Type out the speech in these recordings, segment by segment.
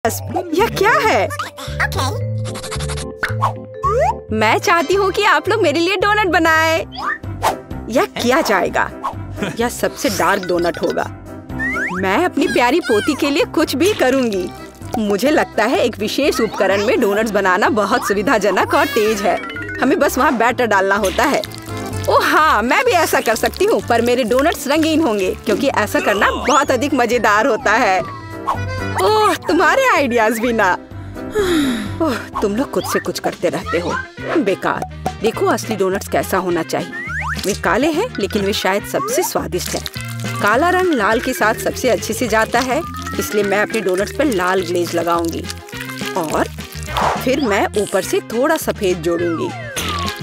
यह क्या है? मैं चाहती हूँ कि आप लोग मेरे लिए डोनट बनाएं। यह किया जाएगा। यह सबसे डार्क डोनट होगा। मैं अपनी प्यारी पोती के लिए कुछ भी करूँगी। मुझे लगता है एक विशेष उपकरण में डोनट्स बनाना बहुत सुविधाजनक और तेज है। हमें बस वहाँ बैटर डालना होता है। ओह हाँ, मैं भी ऐसा कर सकती हूँ, पर मेरे डोनट्स रंगीन होंगे क्योंकि ऐसा करना बहुत अधिक मजेदार होता है। ओह, तुम्हारे आइडियाज भी ना। ओह, तुम लोग खुद से कुछ करते रहते हो। बेकार। देखो असली डोनट्स कैसा होना चाहिए। वे काले हैं लेकिन वे शायद सबसे स्वादिष्ट हैं। काला रंग लाल के साथ सबसे अच्छे से जाता है, इसलिए मैं अपने डोनट्स पर लाल ग्लेज लगाऊंगी और फिर मैं ऊपर से थोड़ा सफेद जोड़ूंगी।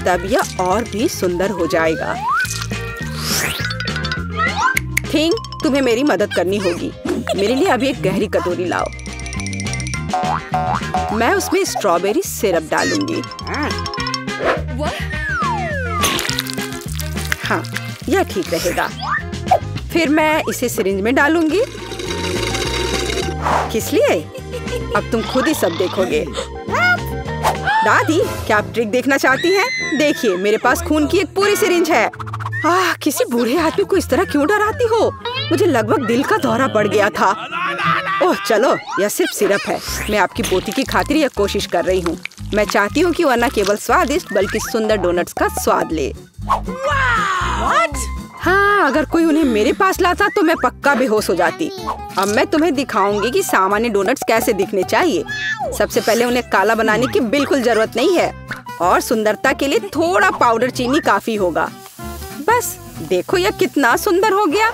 तब यह और भी सुंदर हो जाएगा। थिंग, तुम्हें मेरी मदद करनी होगी। मेरे लिए अभी एक गहरी कटोरी लाओ। मैं उसमें स्ट्रॉबेरी सिरप डालूंगी। हाँ, यह ठीक रहेगा। फिर मैं इसे सिरिंज में डालूंगी। किस लिए? अब तुम खुद ही सब देखोगे। दादी, क्या आप ट्रिक देखना चाहती हैं? देखिए, मेरे पास खून की एक पूरी सिरिंज है। किसी बूढ़े आदमी को इस तरह क्यों डराती हो? मुझे लगभग दिल का दौरा पड़ गया था। ओह चलो, यह सिर्फ सिरप है। मैं आपकी पोती की खातिर यह कोशिश कर रही हूँ। मैं चाहती हूँ कि वह न केवल स्वादिष्ट बल्कि सुंदर डोनट्स का स्वाद ले। हाँ, अगर कोई उन्हें मेरे पास लाता तो मैं पक्का बेहोश हो जाती। अब मैं तुम्हें दिखाऊंगी कि सामान्य डोनट्स कैसे दिखने चाहिए। सबसे पहले उन्हें काला बनाने की बिल्कुल जरूरत नहीं है और सुंदरता के लिए थोड़ा पाउडर चीनी काफी होगा। बस देखो, यह कितना सुंदर हो गया।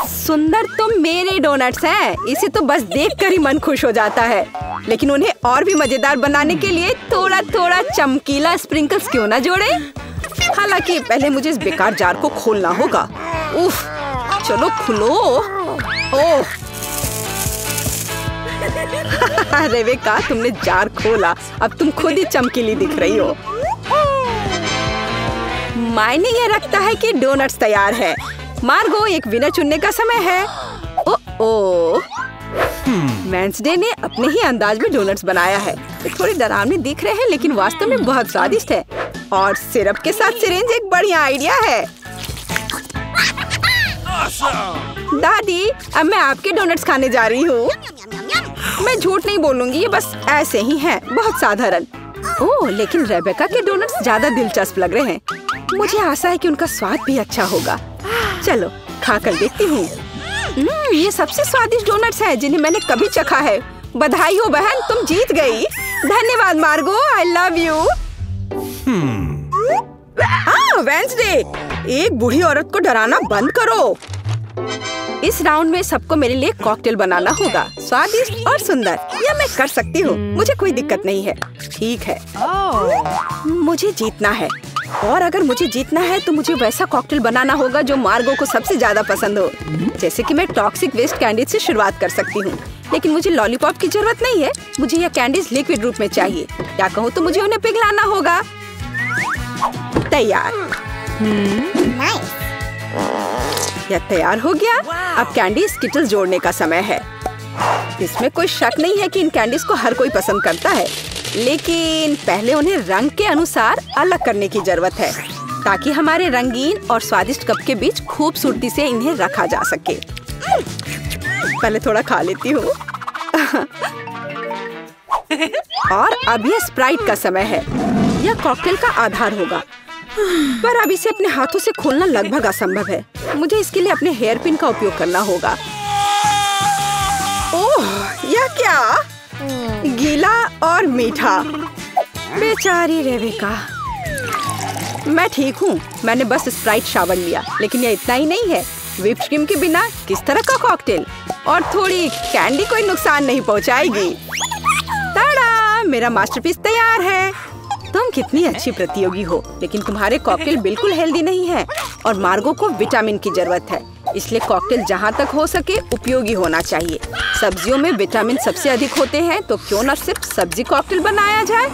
सुंदर तो मेरे डोनट्स हैं। इसे तो बस देखकर ही मन खुश हो जाता है। लेकिन उन्हें और भी मजेदार बनाने के लिए थोड़ा थोड़ा चमकीला स्प्रिंकल्स क्यों ना जोड़े? हालांकि पहले मुझे इस बेकार जार को खोलना होगा। उफ, चलो खुलो। ओह रेबेका, तुमने जार खोला। अब तुम खुद ही चमकीली दिख रही हो। मायने ये रखता है कि डोनट्स तैयार है। मार्गो, एक विनर चुनने का समय है। ओह, वेंसडे ने अपने ही अंदाज में डोनट्स बनाया है। ये थोड़े डरावने दिख रहे हैं लेकिन वास्तव में बहुत स्वादिष्ट है। और सिरप के साथ सिरिंज एक बढ़िया आइडिया है। दादी, अब मैं आपके डोनट्स खाने जा रही हूँ। मैं झूठ नहीं बोलूंगी, ये बस ऐसे ही हैं, बहुत साधारण। ओह, लेकिन रेबेका के डोनट्स ज्यादा दिलचस्प लग रहे हैं। मुझे आशा है कि उनका स्वाद भी अच्छा होगा। चलो खाकर देखती हूँ। ये सबसे स्वादिष्ट डोनट्स हैं जिन्हें मैंने कभी चखा है। बधाई हो बहन, तुम जीत गई। धन्यवाद मार्गो, आई लव यू। वेंसडे, एक बूढ़ी औरत को डराना बंद करो। इस राउंड में सबको मेरे लिए कॉकटेल बनाना होगा, स्वादिष्ट और सुंदर। यह मैं कर सकती हूँ, मुझे कोई दिक्कत नहीं है। ठीक है, मुझे जीतना है और अगर मुझे जीतना है तो मुझे वैसा कॉकटेल बनाना होगा जो मार्गो को सबसे ज्यादा पसंद हो। जैसे कि मैं टॉक्सिक वेस्ट कैंडीज से शुरुआत कर सकती हूँ, लेकिन मुझे लॉलीपॉप की जरूरत नहीं है। मुझे यह कैंडीज लिक्विड रूप में चाहिए। क्या कहूँ तो मुझे उन्हें पिघलाना होगा। तैयार। यह तैयार हो गया। अब कैंडी स्किटल्स जोड़ने का समय है। इसमें कोई शक नहीं है कि इन कैंडीज को हर कोई पसंद करता है, लेकिन पहले उन्हें रंग के अनुसार अलग करने की जरूरत है ताकि हमारे रंगीन और स्वादिष्ट कप के बीच खूबसूरती से इन्हें रखा जा सके। पहले थोड़ा खा लेती हूँ। और अब यह स्प्राइट का समय है। यह कॉकटेल का आधार होगा, पर अब इसे अपने हाथों से खोलना लगभग असंभव है। मुझे इसके लिए अपने हेयर पिन का उपयोग करना होगा। ओह, यह क्या? गीला और मीठा। बेचारी रेबेका। मैं ठीक हूँ, मैंने बस स्प्राइट शावर लिया, लेकिन यह इतना ही नहीं है। व्हिप्ड क्रीम के बिना किस तरह का कॉकटेल? और थोड़ी कैंडी कोई नुकसान नहीं पहुँचाएगी। ताड़ा, मेरा मास्टरपीस तैयार है। तुम कितनी अच्छी प्रतियोगी हो, लेकिन तुम्हारे कॉकटेल बिल्कुल हेल्दी नहीं है और मार्गो को विटामिन की जरूरत है। इसलिए कॉकटेल जहाँ तक हो सके उपयोगी होना चाहिए। सब्जियों में विटामिन सबसे अधिक होते हैं, तो क्यों न सिर्फ सब्जी कॉकटेल बनाया जाए।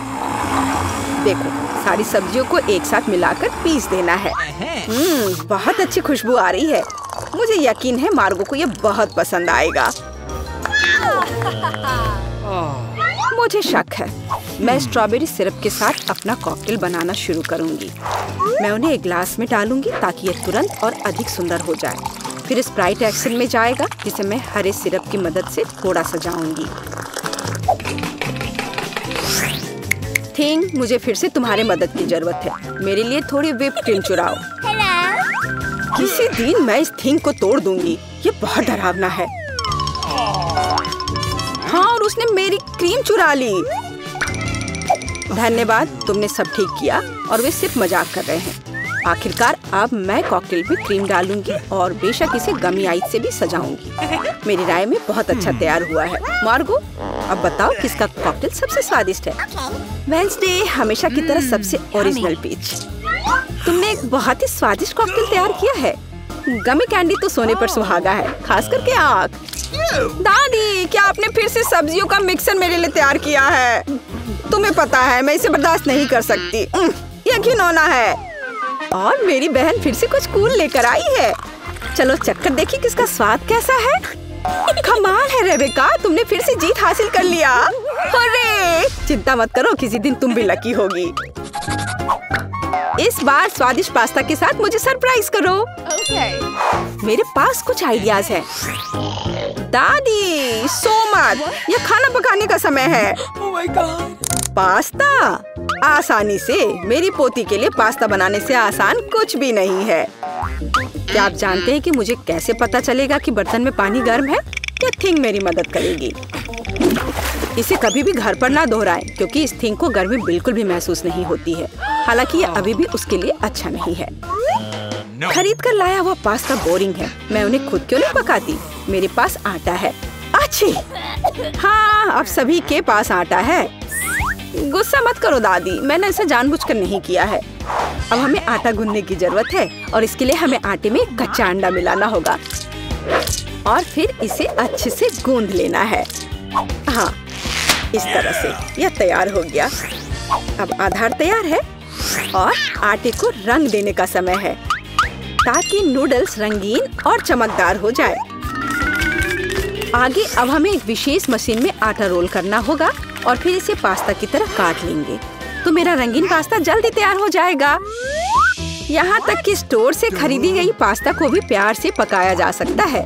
देखो, सारी सब्जियों को एक साथ मिलाकर पीस देना है। बहुत अच्छी खुशबू आ रही है। मुझे यकीन है मार्गो को ये बहुत पसंद आएगा। मुझे शक है। मैं स्ट्रॉबेरी सिरप के साथ अपना कॉकटेल बनाना शुरू करूंगी। मैं उन्हें एक ग्लास में डालूंगी ताकि यह तुरंत और अधिक सुंदर हो जाए। फिर स्प्राइट एक्शन में जाएगा, जिसे मैं हरे सिरप की मदद से थोड़ा सजाऊंगी। थिंग, मुझे फिर से तुम्हारे मदद की जरूरत है। मेरे लिए थोड़ी व्हिप क्रीम चुराओ। किसी दिन मैं इस थिंग को तोड़ दूंगी। ये बहुत डरावना है। हाँ, और उसने मेरी क्रीम चुरा ली। धन्यवाद, तुमने सब ठीक किया। और वे सिर्फ मजाक कर रहे हैं। आखिरकार अब मैं कॉकटेल में क्रीम डालूंगी और बेशक इसे गमी आइस से भी सजाऊंगी। मेरी राय में बहुत अच्छा तैयार हुआ है। मार्गो, अब बताओ किसका कॉकटेल सबसे स्वादिष्ट है? वेडनेसडे हमेशा की तरह सबसे ओरिजिनल पीच। तुमने एक बहुत ही स्वादिष्ट कॉकटेल तैयार किया है। गमी कैंडी तो सोने पर सुहागा है, खास करके आँख। दादी, क्या आपने फिर से सब्जियों का मिक्सर मेरे लिए तैयार किया है? तुम्हें पता है मैं इसे बर्दाश्त नहीं कर सकती। ये घिनौना है। और मेरी बहन फिर से कुछ कूल लेकर आई है। चलो चक्कर देखिए किसका स्वाद कैसा है। कमाल है रेबेका, तुमने फिर से जीत हासिल कर लिया। अरे चिंता मत करो, किसी दिन तुम भी लकी होगी। इस बार स्वादिष्ट पास्ता के साथ मुझे सरप्राइज करो। मेरे पास कुछ आइडियाज हैं। दादी, सो मत, यह खाना पकाने का समय है। पास्ता आसानी से। मेरी पोती के लिए पास्ता बनाने से आसान कुछ भी नहीं है। क्या आप जानते हैं कि मुझे कैसे पता चलेगा कि बर्तन में पानी गर्म है? ये थिंग मेरी मदद करेगी। इसे कभी भी घर पर ना दोहराएं, क्योंकि इस थिंग को गर्मी बिल्कुल भी महसूस नहीं होती है। हालांकि ये अभी भी उसके लिए अच्छा नहीं है। खरीद कर लाया हुआ पास्ता बोरिंग है। मैं उन्हें खुद क्यों नहीं पकाती? मेरे पास आटा है। अच्छी, हाँ, अब सभी के पास आटा है। गुस्सा मत करो दादी, मैंने इसे जानबूझकर नहीं किया है। अब हमें आटा गूंदने की जरूरत है और इसके लिए हमें आटे में कच्चा अंडा मिलाना होगा और फिर इसे अच्छे से गूंद लेना है। हाँ, इस तरह से यह तैयार हो गया। अब आधार तैयार है और आटे को रंग देने का समय है ताकि नूडल्स रंगीन और चमकदार हो जाए। आगे अब हमें एक विशेष मशीन में आटा रोल करना होगा और फिर इसे पास्ता की तरह काट लेंगे, तो मेरा रंगीन पास्ता जल्दी तैयार हो जाएगा। यहाँ तक कि स्टोर से खरीदी गई पास्ता को भी प्यार से पकाया जा सकता है।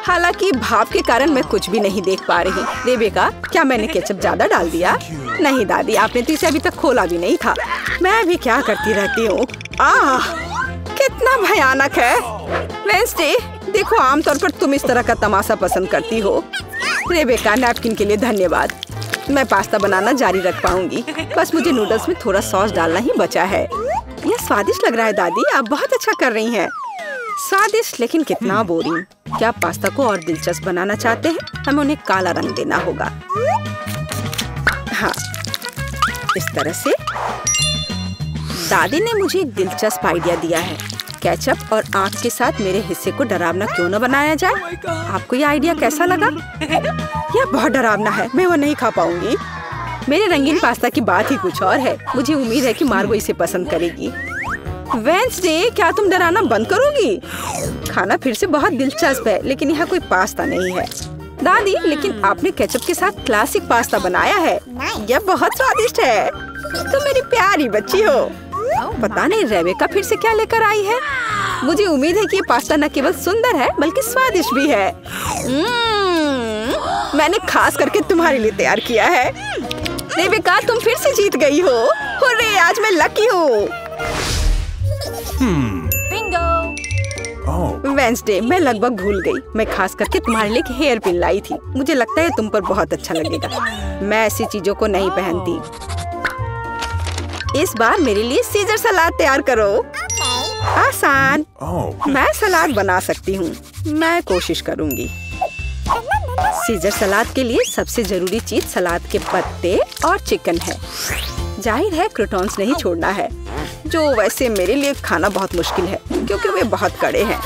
हालांकि भाप के कारण मैं कुछ भी नहीं देख पा रही। रेबेका, क्या मैंने केचप ज्यादा डाल दिया? नहीं दादी, आपने तो इसे अभी तक खोला भी नहीं था। मैं भी क्या करती रहती हूँ। कितना भयानक है। वेडनेसडे, देखो आमतौर पर तुम इस तरह का तमाशा पसंद करती हो। रेबेका, नैपकिन के लिए धन्यवाद। मैं पास्ता बनाना जारी रख पाऊंगी। बस मुझे नूडल्स में थोड़ा सॉस डालना ही बचा है। यह स्वादिष्ट लग रहा है दादी, आप बहुत अच्छा कर रही हैं। स्वादिष्ट लेकिन कितना बोरिंग। क्या आप पास्ता को और दिलचस्प बनाना चाहते हैं? हमें उन्हें काला रंग देना होगा। हाँ, इस तरह से। दादी ने मुझे एक दिलचस्प आइडिया दिया है। केचप और आँख के साथ मेरे हिस्से को डरावना क्यों न बनाया जाए? आपको ये आइडिया कैसा लगा? यह बहुत डरावना है, मैं वो नहीं खा पाऊंगी। मेरे रंगीन पास्ता की बात ही कुछ और है। मुझे उम्मीद है कि मार्गो इसे पसंद करेगी। वेडनेसडे, क्या तुम डराना बंद करोगी? खाना फिर से बहुत दिलचस्प है, लेकिन यहाँ कोई पास्ता नहीं है। दादी, लेकिन आपने केचप के साथ क्लासिक पास्ता बनाया है। यह बहुत स्वादिष्ट है। तुम मेरी प्यारी बच्ची हो। पता नहीं रेबेका फिर से क्या लेकर आई है। मुझे उम्मीद है कि ये पास्ता न केवल सुंदर है बल्कि स्वादिष्ट भी है। मैंने खास करके तुम्हारे लिए तैयार किया है। रेबेका, तुम फिर से जीत गई हो। हुर्रे, आज मैं लकी हूँ। वेडनेसडे, मैं लगभग भूल गई। मैं खास करके तुम्हारे लिए एक हेयर पिन लाई थी। मुझे लगता है तुम पर बहुत अच्छा लगेगा। मैं ऐसी चीजों को नहीं पहनती। इस बार मेरे लिए सीजर सलाद तैयार करो। आसान। मैं सलाद बना सकती हूँ। मैं कोशिश करूँगी। सीजर सलाद के लिए सबसे जरूरी चीज सलाद के पत्ते और चिकन है। जाहिर है क्रूटॉन्स नहीं छोड़ना है, जो वैसे मेरे लिए खाना बहुत मुश्किल है क्योंकि वे बहुत कड़े हैं।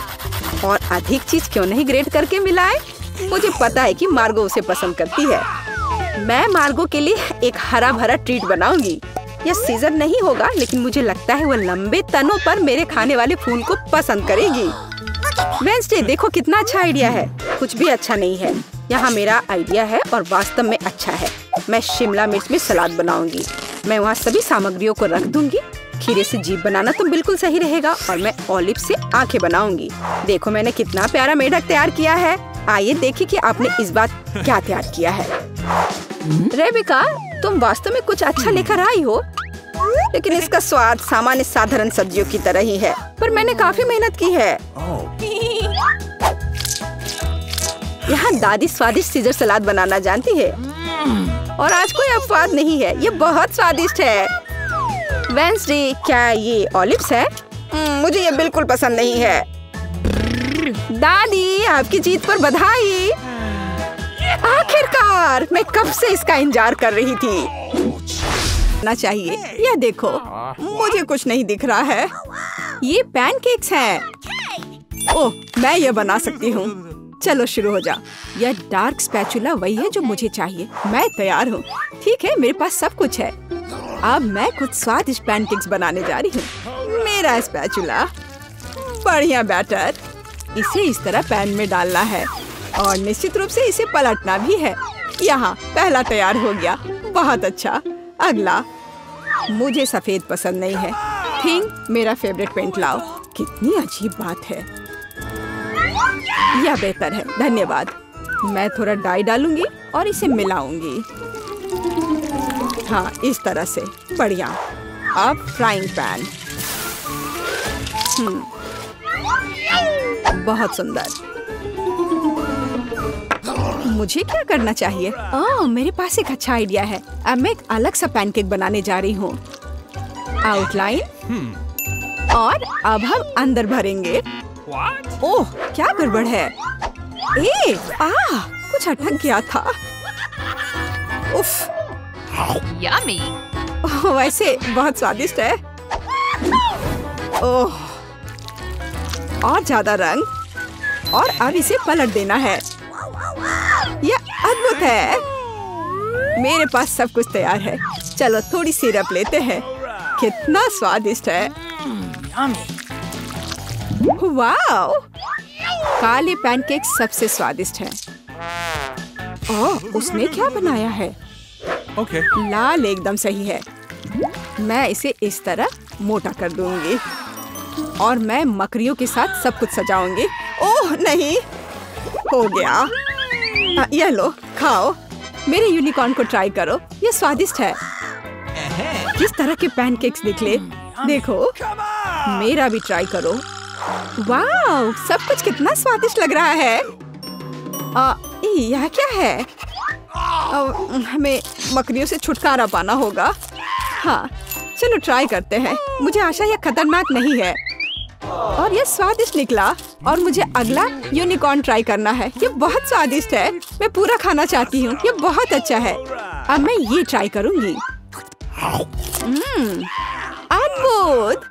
और अधिक चीज क्यों नहीं ग्रेट करके मिलाए? मुझे पता है कि मार्गो उसे पसंद करती है। मैं मार्गो के लिए एक हरा भरा ट्रीट बनाऊंगी। यह सीजर नहीं होगा, लेकिन मुझे लगता है वह लंबे तनों पर मेरे खाने वाले फूल को पसंद करेगी। वेडनेसडे, देखो कितना अच्छा आइडिया है। कुछ भी अच्छा नहीं है। यहाँ मेरा आइडिया है और वास्तव में अच्छा है। मैं शिमला मिर्च में सलाद बनाऊंगी। मैं वहाँ सभी सामग्रियों को रख दूंगी। खीरे से जीभ बनाना तो बिल्कुल सही रहेगा और मैं ऑलिव से आंखें बनाऊंगी। देखो मैंने कितना प्यारा मेढक तैयार किया है। आइए देखिए कि आपने इस बार क्या तैयार किया है। रेबिका, तुम वास्तव में कुछ अच्छा लेकर आई हो, लेकिन इसका स्वाद सामान्य साधारण सब्जियों की तरह ही है। पर मैंने काफी मेहनत की है। यहाँ दादी स्वादिष्ट सीजर सलाद बनाना जानती है और आज कोई अपवाद नहीं है। ये बहुत स्वादिष्ट है। वेंसडे, क्या ये ऑलिव्स है? मुझे ये बिल्कुल पसंद नहीं है। दादी, आपकी जीत पर बधाई। आखिरकार, मैं कब से इसका इंतजार कर रही थी। ना चाहिए। यह देखो, मुझे कुछ नहीं दिख रहा है। ये पैनकेक्स हैं। ओह, मैं ये बना सकती हूँ। चलो शुरू हो जा। यह डार्क स्पैचुला वही है जो मुझे चाहिए। मैं तैयार हूँ। ठीक है, मेरे पास सब कुछ है। अब मैं कुछ स्वादिष्ट पैनकेक्स बनाने जा रही हूँ। मेरा स्पैचुला, बढ़िया बैटर। इसे इस तरह पैन में डालना है और निश्चित रूप से इसे पलटना भी है। यहाँ पहला तैयार हो गया। बहुत अच्छा। अगला। मुझे सफेद पसंद नहीं है। थिंक, मेरा फेवरेट पेंट लाओ। कितनी अजीब बात है। यह बेहतर है, धन्यवाद। मैं थोड़ा डाई डालूंगी और इसे मिलाऊंगी। हाँ, इस तरह से। बढ़िया। अब फ्राइंग पैन। बहुत सुंदर। मुझे क्या करना चाहिए? मेरे पास एक अच्छा आइडिया है। अब मैं एक अलग सा पैनकेक बनाने जा रही हूँ। आउटलाइन और अब हम अंदर भरेंगे। ओह, क्या गड़बड़ है? कुछ अटक गया था। उफ। Yummy. वैसे बहुत स्वादिष्ट है। ओह, और ज्यादा रंग। और अब इसे पलट देना है। यह अद्भुत है। मेरे पास सब कुछ तैयार है। चलो थोड़ी सिरप लेते हैं। कितना स्वादिष्ट है। वाव! काले पैनकेक सबसे स्वादिष्ट है। ओह, उसने क्या बनाया है? Okay. लाल एकदम सही है। मैं इसे इस तरह मोटा कर दूंगी और मैं मकड़ियों के साथ सब कुछ सजाऊंगी। ओह नहीं, हो गया। यह लो, खाओ। मेरे यूनिकॉर्न को ट्राई करो। ये स्वादिष्ट है। किस तरह के पैनकेक्स निकले, देखो। मेरा भी ट्राई करो। वाव, सब कुछ कितना स्वादिष्ट लग रहा है। यह क्या है? हमें मकड़ियों से छुटकारा पाना होगा। हाँ, चलो ट्राई करते हैं। मुझे आशा यह खतरनाक नहीं है और यह स्वादिष्ट निकला। और मुझे अगला यूनिकॉर्न ट्राई करना है। ये बहुत स्वादिष्ट है। मैं पूरा खाना चाहती हूँ। ये बहुत अच्छा है। अब मैं ये ट्राई करूँगी। अद्भुत।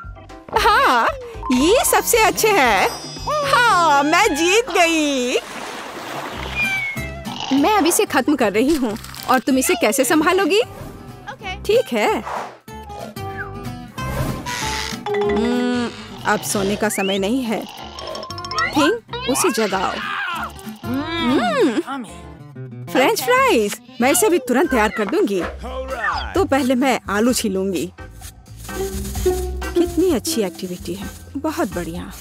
हाँ, ये सबसे अच्छे हैं। हाँ, मैं जीत गई। मैं अभी इसे खत्म कर रही हूँ और तुम इसे कैसे संभालोगी? ठीक है। अब सोने का समय नहीं है। थिंक, उसे जगाओ। French fries. मैं इसे भी तुरंत तैयार कर दूंगी। तो पहले मैं आलू छीलूंगी। कितनी अच्छी एक्टिविटी है। बहुत बढ़िया।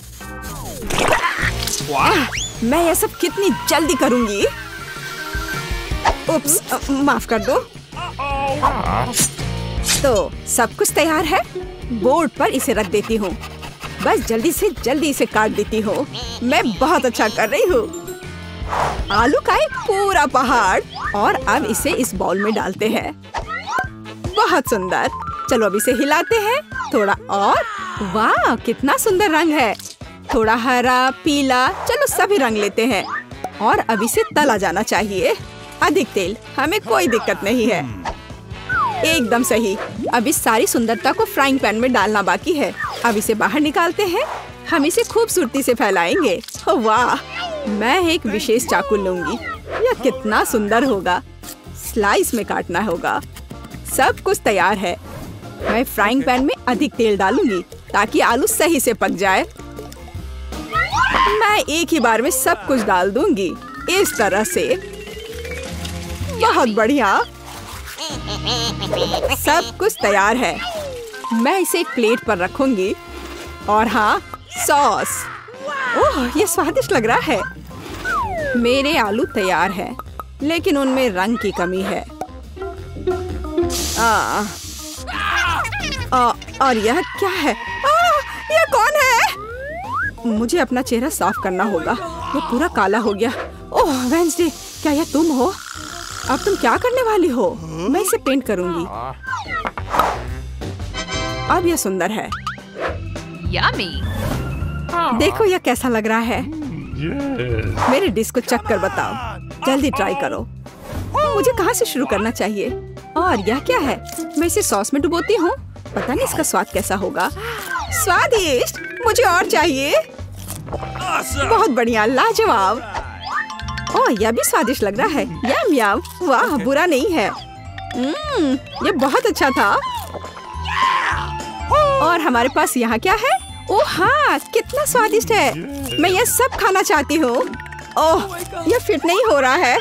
मैं यह सब कितनी जल्दी करूंगी। उप्स, माफ कर दो। तो सब कुछ तैयार है। बोर्ड पर इसे रख देती हूँ। बस जल्दी से जल्दी इसे काट देती हूँ। मैं बहुत अच्छा कर रही हूँ। आलू का एक पूरा पहाड़। और अब इसे इस बाउल में डालते हैं। बहुत सुंदर। चलो अब इसे हिलाते हैं। थोड़ा और। वाह, कितना सुंदर रंग है। थोड़ा हरा, पीला। चलो सभी रंग लेते हैं। और अब इसे तला जाना चाहिए। अधिक तेल, हमें कोई दिक्कत नहीं है। एकदम सही। अब इस सारी सुंदरता को फ्राइंग पैन में डालना बाकी है। अब इसे बाहर निकालते हैं। हम इसे खूबसूरती से फैलाएंगे। वाह, मैं एक विशेष चाकू लूंगी। यह कितना सुंदर होगा। स्लाइस में काटना होगा। सब कुछ तैयार है। मैं फ्राइंग पैन में अधिक तेल डालूंगी ताकि आलू सही से पक जाए। मैं एक ही बार में सब कुछ डाल दूंगी। इस तरह से बहुत बढ़िया। सब कुछ तैयार है। मैं इसे एक प्लेट पर रखूंगी और हाँ, सॉस। ओह, ये स्वादिष्ट लग रहा है। मेरे आलू तैयार हैं, लेकिन उनमें रंग की कमी है। और यह क्या है? यह कौन है? मुझे अपना चेहरा साफ करना होगा। वो पूरा काला हो गया। ओह वेंसडे, क्या यह तुम हो? अब तुम क्या करने वाली हो? मैं इसे पेंट करूंगी। अब यह सुंदर है। Yummy. देखो यह कैसा लग रहा है। मेरे डिश को चख कर बताओ। जल्दी ट्राई करो। मुझे कहाँ से शुरू करना चाहिए? और यह क्या है? मैं इसे सॉस में डुबोती हूँ। पता नहीं इसका स्वाद कैसा होगा। स्वादिष्ट, मुझे और चाहिए। बहुत बढ़िया, लाजवाब। ओह, यह भी स्वादिष्ट लग रहा है। यम यम, वाह, बुरा नहीं है। यह बहुत अच्छा था। और हमारे पास यहाँ क्या है? ओह हाँ, कितना स्वादिष्ट है। मैं यह सब खाना चाहती हूँ। ओह, यह फिट नहीं हो रहा है।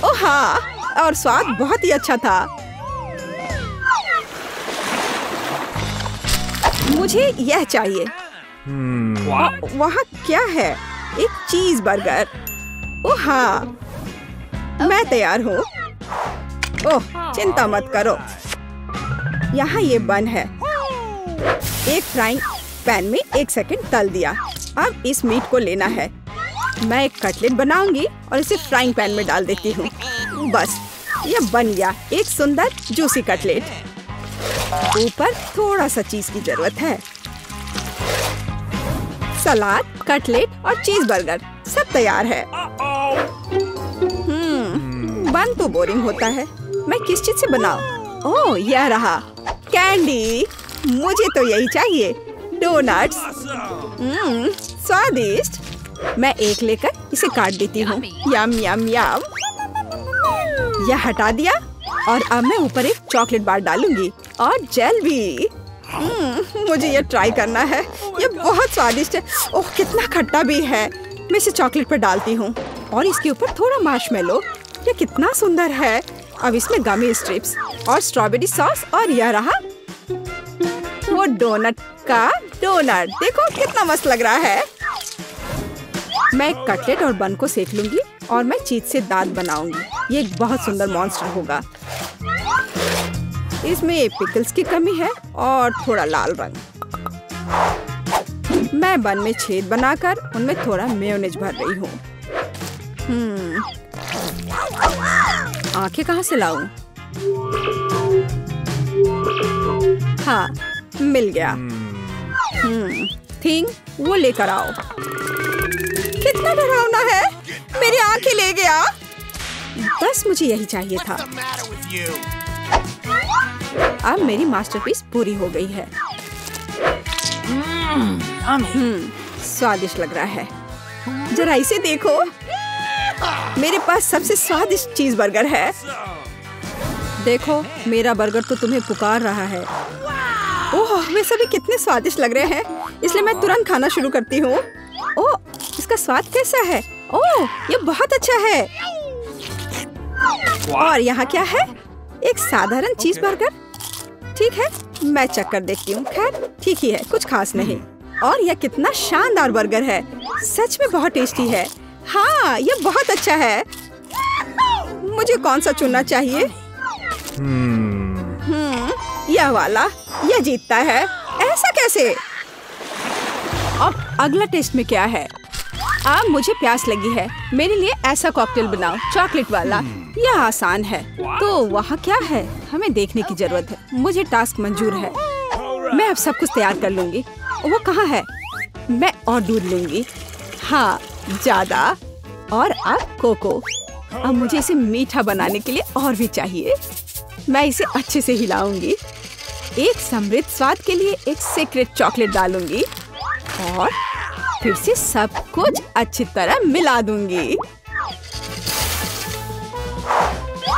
ओह हाँ, और स्वाद बहुत ही अच्छा था। मुझे यह चाहिए। वहाँ क्या है? एक चीज बर्गर। ओह हाँ, मैं तैयार हूँ। ओह, चिंता मत करो। यहाँ ये बन है। एक फ्राइंग पैन में 1 सेकंड तल दिया। अब इस मीट को लेना है। मैं एक कटलेट बनाऊंगी और इसे फ्राइंग पैन में डाल देती हूँ। बस, यह बन गया एक सुंदर जूसी कटलेट। ऊपर थोड़ा सा चीज की जरूरत है। सलाद, कटलेट और चीज बर्गर सब तैयार है। बन तो बोरिंग होता है। मैं किस चीज से बनाऊं? ओह, यह रहा कैंडी। मुझे तो यही चाहिए। डोनट्स। स्वादिष्ट। मैं एक लेकर इसे काट देती हूँ। यम यम यम। यह हटा दिया और अब मैं ऊपर एक चॉकलेट बार डालूंगी और जेल भी। मुझे यह ट्राई करना है। यह बहुत स्वादिष्ट है। ओह, कितना खट्टा भी है। मैं इसे चॉकलेट पर डालती हूँ और इसके ऊपर थोड़ा मार्शमेलो। यह कितना सुंदर है। अब इसमें गमी स्ट्रिप्स और स्ट्रॉबेरी सॉस और यह रहा वो डोनट का डोनट। देखो कितना मस्त लग रहा है। मैं एक कटलेट और बन को सेक लूंगी और मैं चीज से दांत बनाऊंगी। ये एक बहुत सुंदर मॉन्स्टर होगा। इसमें पिकल्स की कमी है और थोड़ा लाल रंग। मैं बन में छेद बनाकर उनमें थोड़ा मेयोनेज भर रही हूँ। आंखें कहाँ से लाऊं? हाँ, मिल गया। थिंग, वो लेकर आओ। कितना डरावना है। मेरी आंखें ले गया। बस मुझे यही चाहिए था। अब मेरी मास्टरपीस पूरी हो गई है। स्वादिष्ट लग रहा है। जरा इसे देखो। मेरे पास सबसे स्वादिष्ट चीज बर्गर है। देखो, मेरा बर्गर तो तुम्हें पुकार रहा है। ओह, वे सभी कितने स्वादिष्ट लग रहे हैं, इसलिए मैं तुरंत खाना शुरू करती हूँ। ओह, इसका स्वाद कैसा है? ओह, ये बहुत अच्छा है। और यहाँ क्या है? एक साधारण चीज बर्गर। ठीक है, मैं चेक कर देखती हूँ। खैर, ठीक ही है, कुछ खास नहीं। और यह कितना शानदार बर्गर है। सच में बहुत टेस्टी है। हाँ, यह बहुत अच्छा है। मुझे कौन सा चुनना चाहिए? यह वाला। यह जीतता है। ऐसा कैसे? अब अगला टेस्ट में क्या है? अब मुझे प्यास लगी है। मेरे लिए ऐसा कॉकटेल बनाओ, चॉकलेट वाला। यह आसान है। तो वहाँ क्या है? हमें देखने की जरूरत है। मुझे टास्क मंजूर है। मैं अब सब कुछ तैयार कर लूंगी। वो कहाँ है? मैं और दूध लूंगी। हाँ, ज्यादा। और अब कोको। अब मुझे इसे मीठा बनाने के लिए और भी चाहिए। मैं इसे अच्छे से हिलाऊंगी। एक समृद्ध स्वाद के लिए एक सीक्रेट चॉकलेट डालूंगी और फिर से सब कुछ अच्छी तरह मिला दूंगी।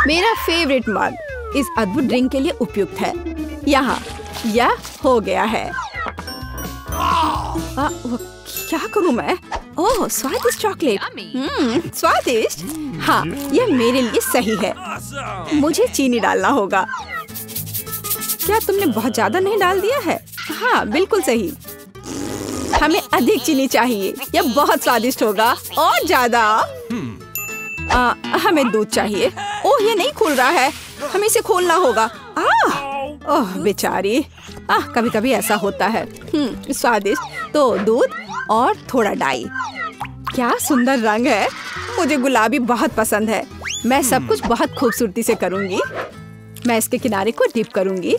मेरा फेवरेट मग इस अद्भुत ड्रिंक के लिए उपयुक्त है। यहाँ यह हो गया है। क्या करूं मैं? ओह, स्वादिष्ट चॉकलेट। Yummy. स्वादिष्ट। हाँ, यह मेरे लिए सही है। मुझे चीनी डालना होगा। क्या तुमने बहुत ज्यादा नहीं डाल दिया है? हाँ, बिल्कुल सही। हमें अधिक चीनी चाहिए। यह बहुत स्वादिष्ट होगा। और ज्यादा। हमें दूध चाहिए। ओह, ये नहीं खुल रहा है। हमें इसे खोलना होगा। ओह बेचारी। कभी कभी ऐसा होता है। स्वादिष्ट। तो दूध और थोड़ा डाई। क्या सुंदर रंग है। मुझे गुलाबी बहुत पसंद है। मैं सब कुछ बहुत खूबसूरती से करूंगी। मैं इसके किनारे को डिप करूंगी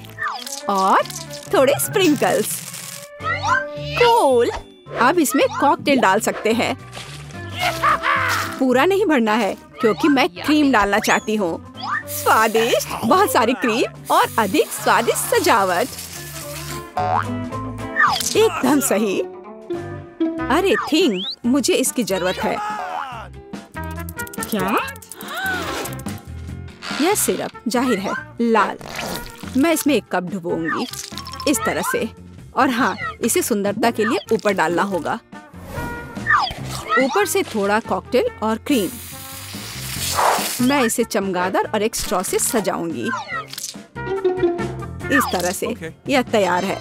और थोड़े स्प्रिंकल्स। कूल। अब इसमें कॉकटेल डाल सकते हैं। पूरा नहीं भरना है क्योंकि मैं क्रीम डालना चाहती हूँ। स्वादिष्ट। बहुत सारी क्रीम और अधिक स्वादिष्ट सजावट। एकदम सही। अरे थिंग, मुझे इसकी जरूरत है। क्या? यह सिरप जाहिर है लाल। मैं इसमें 1 कप डुबोऊंगी इस तरह से। और हाँ, इसे सुंदरता के लिए ऊपर डालना होगा। ऊपर से थोड़ा कॉकटेल और क्रीम। मैं इसे चमगादड़ और एक स्ट्रॉ से सजाऊंगी इस तरह से। यह तैयार है।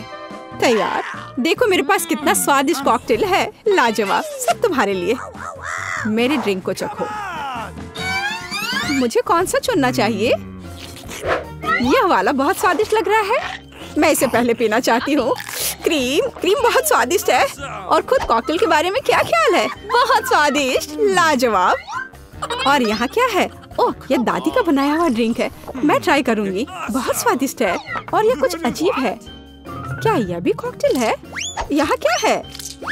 तैयार। देखो मेरे पास कितना स्वादिष्ट कॉकटेल है। लाजवाब। सब तुम्हारे लिए। मेरे ड्रिंक को चखो। मुझे कौन सा चुनना चाहिए? यह वाला बहुत स्वादिष्ट लग रहा है। मैं इसे पहले पीना चाहती हूँ। क्रीम बहुत स्वादिष्ट है। और खुद कॉकटेल के बारे में क्या ख्याल है? बहुत स्वादिष्ट। लाजवाब। और यहाँ क्या है? ओह, यह दादी का बनाया हुआ ड्रिंक है। मैं ट्राई करूंगी। बहुत स्वादिष्ट है। और यह कुछ अजीब है। क्या यह भी कॉकटेल है? यहाँ क्या है?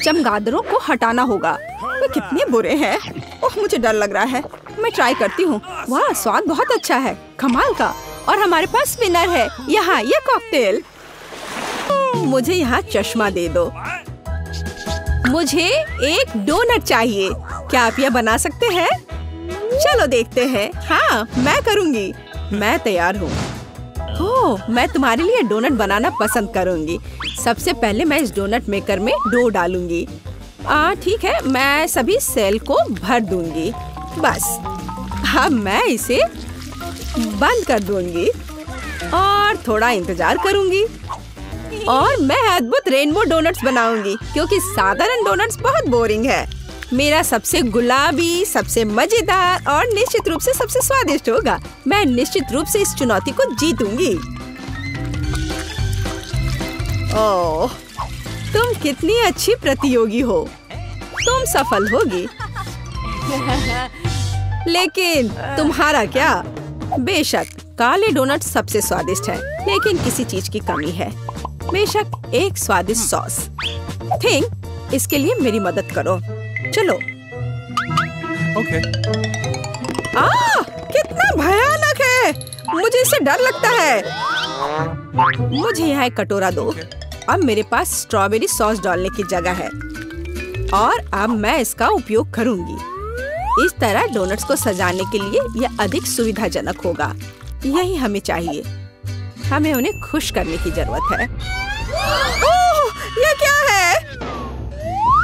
चमगादड़ों को हटाना होगा। वे कितने बुरे हैं। ओह, मुझे डर लग रहा है। मैं ट्राई करती हूँ। वाह, स्वाद बहुत अच्छा है। कमाल का। और हमारे पास विनर है। यहाँ यह कॉकटेल। मुझे यहाँ चश्मा दे दो। मुझे एक डोनट चाहिए। क्या आप यह बना सकते हैं? चलो देखते हैं। हाँ, मैं करूँगी। मैं तैयार हूँ। ओह, मैं तुम्हारे लिए डोनट बनाना पसंद करूँगी। सबसे पहले मैं इस डोनट मेकर में डो डालूंगी। ठीक है, मैं सभी सेल को भर दूंगी। बस अब मैं इसे बंद कर दूंगी और थोड़ा इंतजार करूंगी। और मैं अद्भुत रेनबो डोनट्स बनाऊंगी क्योंकि साधारण डोनट्स बहुत बोरिंग है। मेरा सबसे गुलाबी, सबसे मजेदार और निश्चित रूप से सबसे स्वादिष्ट होगा। मैं निश्चित रूप से इस चुनौती को जीतूंगी। ओह, तुम कितनी अच्छी प्रतियोगी हो। तुम सफल होगी। लेकिन तुम्हारा क्या? बेशक काले डोनट सबसे स्वादिष्ट है, लेकिन किसी चीज की कमी है। बेशक एक स्वादिष्ट सॉस। थिंक, इसके लिए मेरी मदद करो। चलो। ओके। कितना भयानक है। मुझे इससे डर लगता है। मुझे यहाँ एक कटोरा दो। अब मेरे पास स्ट्रॉबेरी सॉस डालने की जगह है और अब मैं इसका उपयोग करूंगी। इस तरह डोनट्स को सजाने के लिए यह अधिक सुविधाजनक होगा। यही हमें चाहिए। हमें उन्हें खुश करने की जरूरत है। ओह, यह क्या है?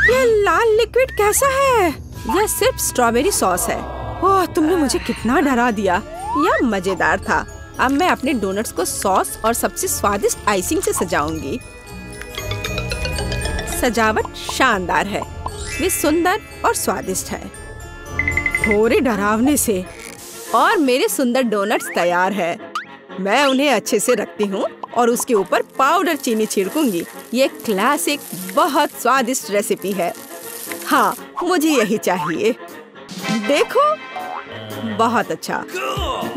यह लाल लिक्विड कैसा है? यह सिर्फ स्ट्रॉबेरी सॉस है। ओह, तुमने मुझे कितना डरा दिया। यह मजेदार था। अब मैं अपने डोनट्स को सॉस और सबसे स्वादिष्ट आइसिंग से सजाऊंगी। सजावट शानदार है। वे सुंदर और स्वादिष्ट है। थोड़े डरावने से। और मेरे सुंदर डोनट्स तैयार है। मैं उन्हें अच्छे से रखती हूँ और उसके ऊपर पाउडर चीनी छिड़कूंगी। ये क्लासिक बहुत स्वादिष्ट रेसिपी है। हाँ, मुझे यही चाहिए। देखो, बहुत अच्छा।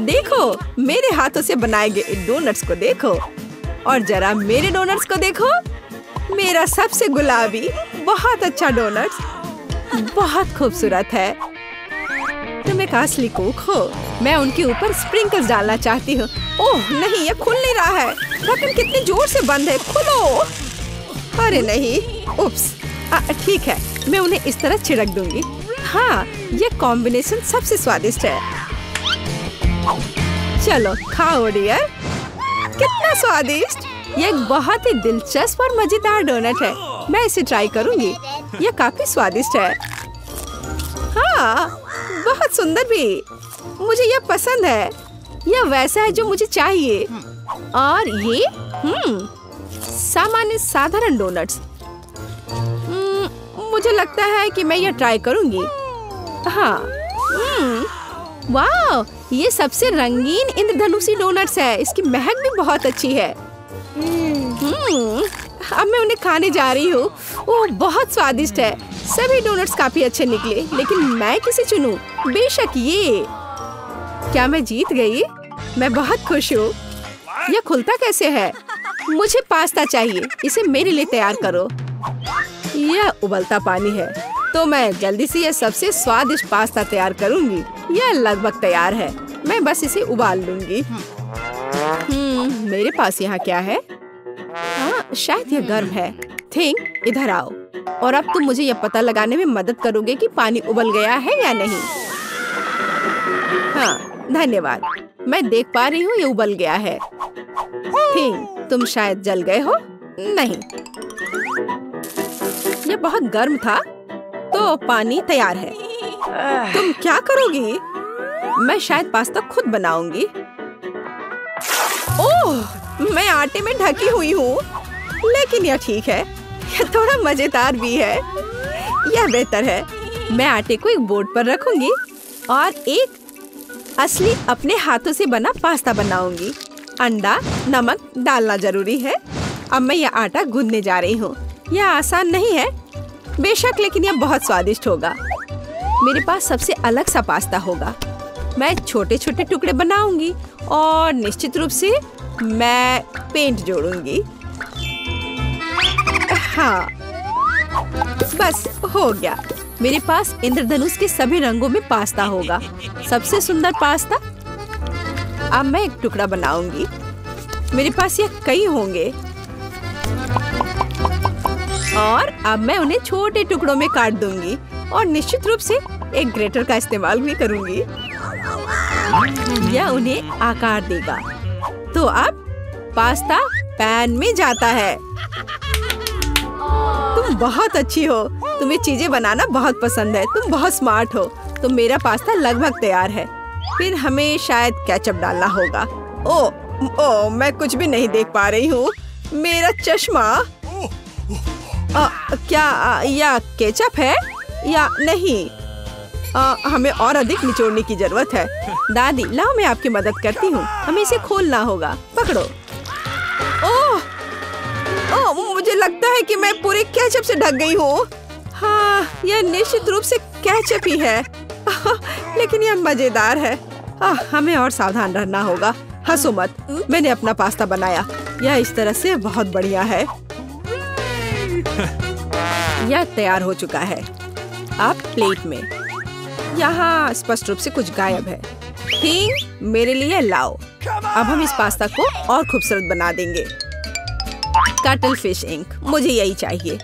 देखो, मेरे हाथों से बनाए गए डोनट्स को देखो। और जरा मेरे डोनट्स को देखो। मेरा सबसे गुलाबी बहुत अच्छा डोनट्स। बहुत खूबसूरत है। तुम एक असली कुक हो। मैं उनके ऊपर स्प्रिंकल्स डालना चाहती हूँ। ओह नहीं, ये खुल नहीं रहा है। ढक्कन कितनी जोर से बंद है। खोलो। अरे नहीं। उप्स। ठीक है, मैं उन्हें इस तरह छिड़क दूंगी। हाँ, ये कॉम्बिनेशन सबसे स्वादिष्ट है। चलो खाओ डियर। कितना स्वादिष्ट। ये एक बहुत ही दिलचस्प और मजेदार डोनट है। मैं इसे ट्राई करूंगी। ये काफी स्वादिष्ट है। वाह, बहुत सुंदर भी। मुझे यह पसंद है। यह वैसा है जो मुझे चाहिए। और ये सामान्य साधारण डोनट्स। मुझे लगता है कि मैं यह ट्राई करूंगी। हाँ, वाह, ये सबसे रंगीन इंद्रधनुषी डोनट्स है। इसकी महक भी बहुत अच्छी है। अब मैं उन्हें खाने जा रही हूँ। ओह, बहुत स्वादिष्ट है। सभी डोनट्स काफी अच्छे निकले, लेकिन मैं किसे चुनूं? बेशक ये। क्या मैं जीत गई? मैं बहुत खुश हूँ। यह खुलता कैसे है? मुझे पास्ता चाहिए। इसे मेरे लिए तैयार करो। यह उबलता पानी है, तो मैं जल्दी से यह सबसे स्वादिष्ट पास्ता तैयार करूंगी। यह लगभग तैयार है। मैं बस इसे उबाल लूंगी। मेरे पास यहाँ क्या है? हाँ, शायद यह गर्म है। थिंग, इधर आओ। और अब तुम मुझे यह पता लगाने में मदद करोगे कि पानी उबल गया है या नहीं। हाँ, धन्यवाद। मैं देख पा रही हूँ ये उबल गया है। थिंग, तुम शायद जल गए हो। नहीं, यह बहुत गर्म था, तो पानी तैयार है। तुम क्या करोगी? मैं शायद पास्ता खुद बनाऊंगी। ओह, मैं आटे में ढकी हुई हूँ, लेकिन यह ठीक है। यह थोड़ा मजेदार भी है। यह बेहतर है। मैं आटे को एक बोर्ड पर रखूंगी और एक असली अपने हाथों से बना पास्ता बनाऊंगी। अंडा, नमक डालना जरूरी है। अब मैं यह आटा गूंदने जा रही हूँ। यह आसान नहीं है बेशक, लेकिन यह बहुत स्वादिष्ट होगा। मेरे पास सबसे अलग सा पास्ता होगा। मैं छोटे छोटे टुकड़े बनाऊंगी और निश्चित रूप से मैं पेंट जोड़ूंगी। हाँ, बस हो गया। मेरे पास इंद्रधनुष के सभी रंगों में पास्ता होगा। सबसे सुंदर पास्ता। अब मैं एक टुकड़ा बनाऊंगी। मेरे पास ये कई होंगे और अब मैं उन्हें छोटे टुकड़ों में काट दूंगी और निश्चित रूप से एक ग्रेटर का इस्तेमाल भी करूंगी। यह उन्हें आकार देगा। तो अब पास्ता पैन में जाता है। तुम बहुत अच्छी हो। तुम्हें चीजें बनाना बहुत पसंद है। तुम बहुत स्मार्ट हो। तो मेरा पास्ता लगभग तैयार है। फिर हमें शायद केचप डालना होगा। ओह, मैं कुछ भी नहीं देख पा रही हूँ। मेरा चश्मा। क्या यह केचप है या नहीं? हमें और अधिक निचोड़ने की जरूरत है। दादी, लाओ, मैं आपकी मदद करती हूँ। हमें इसे खोलना होगा। पकड़ो। ओह, मुझे लगता है कि मैं पूरे केचप से ढक गई हूँ। हाँ, यह निश्चित रूप से केचप ही है। लेकिन यह मजेदार है। हमें और सावधान रहना होगा। हंसो मत, मैंने अपना पास्ता बनाया। यह इस तरह से बहुत बढ़िया है। यह तैयार हो चुका है। अब प्लेट में। यहाँ स्पष्ट रूप से कुछ गायब है। थिंग, मेरे लिए लाओ। अब हम इस पास्ता को और खूबसूरत बना देंगे। कटल फिश इंक, मुझे यही चाहिए।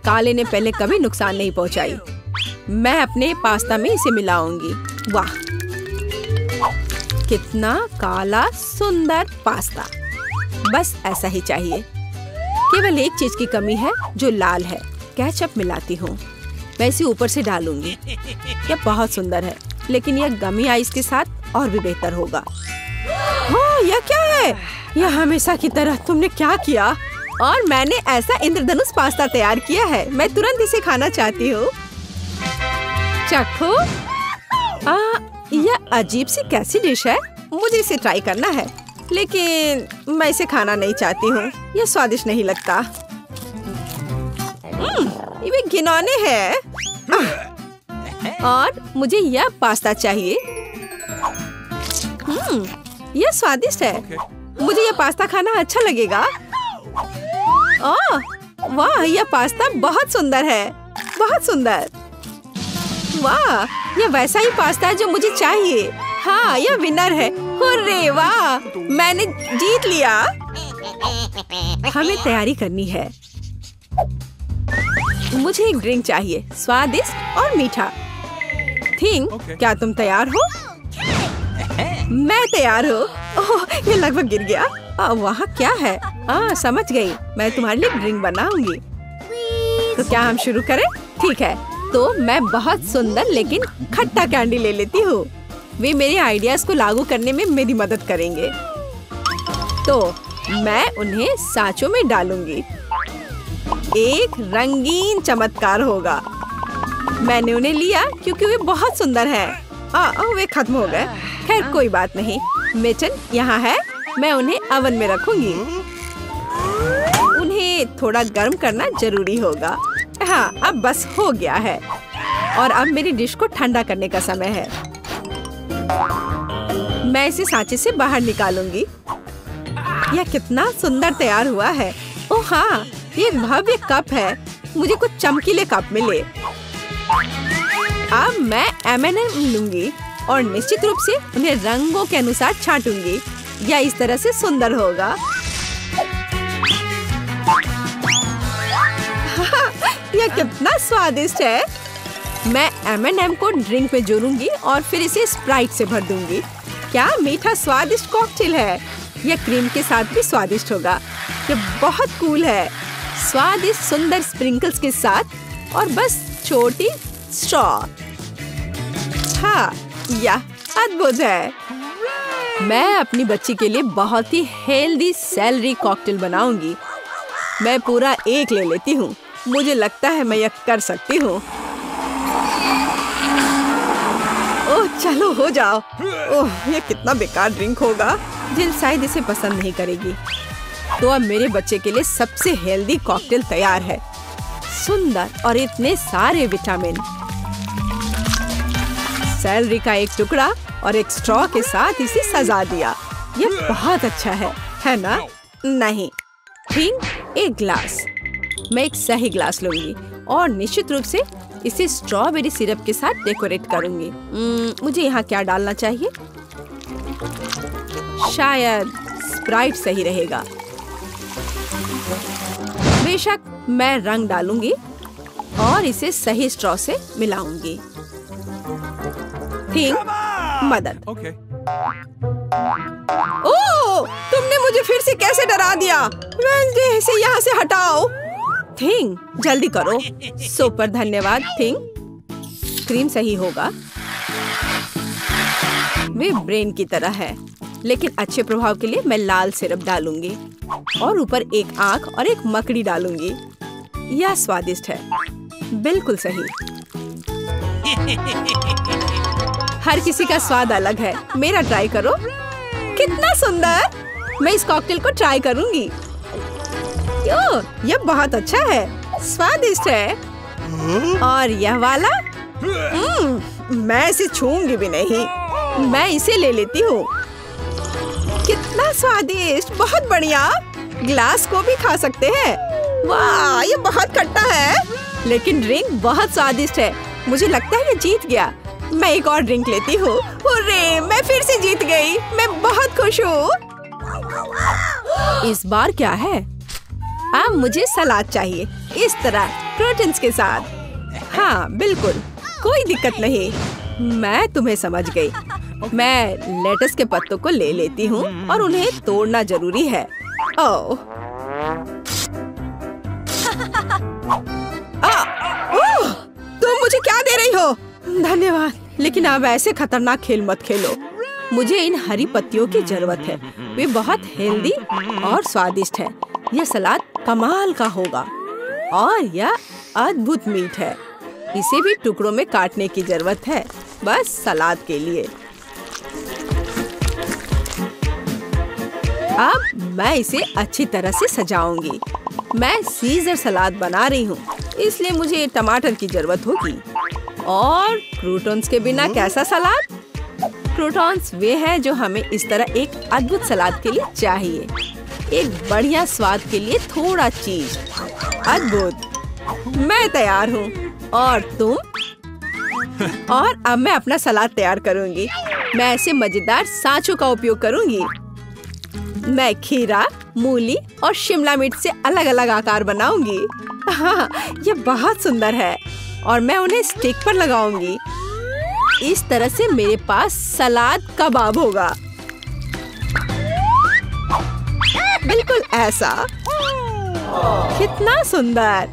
काले ने पहले कभी नुकसान नहीं पहुंचाई। मैं अपने पास्ता में इसे मिलाऊंगी। वाह, कितना काला सुंदर पास्ता। बस ऐसा ही चाहिए। केवल एक चीज की कमी है जो लाल है। केचप मिलाती हूँ। मैं इसे ऊपर से डालूंगी। यह बहुत सुंदर है, लेकिन यह गमी आइस के साथ और भी बेहतर होगा। ओह, यह क्या है? यह हमेशा की तरह तुमने क्या किया? और मैंने ऐसा इंद्रधनुष पास्ता तैयार किया है। मैं तुरंत इसे खाना चाहती हूँ। चखो। यह अजीब सी कैसी डिश है? मुझे इसे ट्राई करना है, लेकिन मैं इसे खाना नहीं चाहती हूँ। यह स्वादिष्ट नहीं लगता। ये घिनौने हैं। और मुझे यह पास्ता चाहिए। यह स्वादिष्ट है। मुझे यह पास्ता खाना अच्छा लगेगा। वाह, यह पास्ता बहुत सुंदर है। बहुत सुंदर। वाह, यह वैसा ही पास्ता है जो मुझे चाहिए। हाँ, यह विनर है। हुर्रे, वाह, मैंने जीत लिया। हमें तैयारी करनी है। मुझे एक ड्रिंक चाहिए, स्वादिष्ट और मीठा। थिंग, क्या तुम तैयार हो? मैं तैयार हूँ। ओह, ये लगभग गिर गया। वहाँ क्या है? समझ गई। मैं तुम्हारे लिए ड्रिंक बनाऊंगी। तो क्या हम शुरू करें? ठीक है। तो मैं बहुत सुंदर लेकिन खट्टा कैंडी ले लेती हूँ। वे मेरे आइडियाज को लागू करने में मेरी मदद करेंगे। तो मैं उन्हें सांचों में डालूंगी। एक रंगीन चमत्कार होगा। मैंने उन्हें लिया क्योंकि वे बहुत सुंदर हैं। वे खत्म हो गए। खैर कोई बात नहीं। मिटन यहाँ है, मैं उन्हें ओवन में रखूंगी। उन्हें थोड़ा गर्म करना जरूरी होगा। हाँ, अब बस हो गया है और अब मेरी डिश को ठंडा करने का समय है। मैं इसे सांचे से बाहर निकालूंगी। यह कितना सुंदर तैयार हुआ है। ओह हाँ, ये एक भव्य कप है। मुझे कुछ चमकीले कप मिले। अब मैं M&M लूंगी और निश्चित रूप से उन्हें रंगों के अनुसार छांटूंगी। यह इस तरह से सुंदर होगा। यह कितना स्वादिष्ट है। मैं M&M को ड्रिंक में जोड़ूंगी और फिर इसे स्प्राइट से भर दूंगी। क्या मीठा स्वादिष्ट कॉकटेल है। यह क्रीम के साथ भी स्वादिष्ट होगा। यह बहुत कूल है। स्वादिष्ट सुंदर स्प्रिंकल्स के साथ और बस छोटी स्ट्रॉ। हाँ, यह अद्भुत है। मैं अपनी बच्ची के लिए बहुत ही हेल्दी सेलरी कॉकटेल बनाऊंगी। मैं पूरा एक ले लेती हूँ। मुझे लगता है मैं यह कर सकती हूँ। ओह चलो हो जाओ। ओह यह कितना बेकार ड्रिंक होगा। जिल शायद इसे पसंद नहीं करेगी। तो अब मेरे बच्चे के लिए सबसे हेल्दी कॉकटेल तैयार है। सुंदर और इतने सारे विटामिन। सेलरी का एक टुकड़ा और एक स्ट्रॉ के साथ इसे सजा दिया। यह बहुत अच्छा है ना? नहीं, ठीक एक ग्लास। मैं एक सही ग्लास लूंगी और निश्चित रूप से इसे स्ट्रॉबेरी सिरप के साथ डेकोरेट करूंगी। मुझे यहाँ क्या डालना चाहिए? शायद स्प्राइट सही रहेगा। बेशक मैं रंग डालूंगी और इसे सही स्ट्रॉ से मिलाऊंगी। थिंग मदद। Okay. ओह, तुमने मुझे फिर से कैसे डरा दिया? वेंसडे इसे यहाँ से हटाओ। थिंग जल्दी करो। सुपर धन्यवाद थिंग। क्रीम सही होगा। वे ब्रेन की तरह है, लेकिन अच्छे प्रभाव के लिए मैं लाल सिरप डालूंगी और ऊपर एक आंख और एक मकड़ी डालूंगी। यह स्वादिष्ट है। बिल्कुल सही। हर किसी का स्वाद अलग है। मेरा ट्राई करो। कितना सुंदर। मैं इस कॉकटेल को ट्राई करूंगी। यह बहुत अच्छा है। स्वादिष्ट है। और यह वाला मैं इसे छूंगी भी नहीं। मैं इसे ले लेती हूँ। कितना स्वादिष्ट। बहुत बढ़िया। ग्लास को भी खा सकते हैं। वाह, ये बहुत खट्टा है, लेकिन ड्रिंक बहुत स्वादिष्ट है। मुझे लगता है ये जीत गया। मैं एक और ड्रिंक लेती हूँ। हुर्रे, मैं फिर से जीत गई। मैं बहुत खुश हूँ। इस बार क्या है? अब मुझे सलाद चाहिए, इस तरह प्रोटीन्स के साथ। हाँ बिल्कुल, कोई दिक्कत नहीं। मैं तुम्हें समझ गई। मैं लेटस के पत्तों को ले लेती हूँ और उन्हें तोड़ना जरूरी है। ओह, तुम मुझे क्या दे रही हो? धन्यवाद, लेकिन अब ऐसे खतरनाक खेल मत खेलो। मुझे इन हरी पत्तियों की जरूरत है। वे बहुत हेल्दी और स्वादिष्ट है। यह सलाद कमाल का होगा और यह अद्भुत मीठ है। इसे भी टुकड़ों में काटने की जरूरत है, बस सलाद के लिए। अब मैं इसे अच्छी तरह से सजाऊंगी। मैं सीजर सलाद बना रही हूँ, इसलिए मुझे टमाटर की जरूरत होगी। और क्रूटॉन्स के बिना कैसा सलाद? क्रूटॉन्स वे हैं जो हमें इस तरह एक अद्भुत सलाद के लिए चाहिए। एक बढ़िया स्वाद के लिए थोड़ा चीज। अद्भुत। मैं तैयार हूँ। और तुम? और अब मैं अपना सलाद तैयार करूँगी। मैं ऐसे मजेदार सांचों का उपयोग करूँगी। मैं खीरा, मूली और शिमला मिर्च से अलग अलग आकार बनाऊंगी। हाँ, ये बहुत सुंदर है और मैं उन्हें स्टिक पर लगाऊंगी। इस तरह से मेरे पास सलाद कबाब होगा। बिल्कुल ऐसा। कितना सुंदर।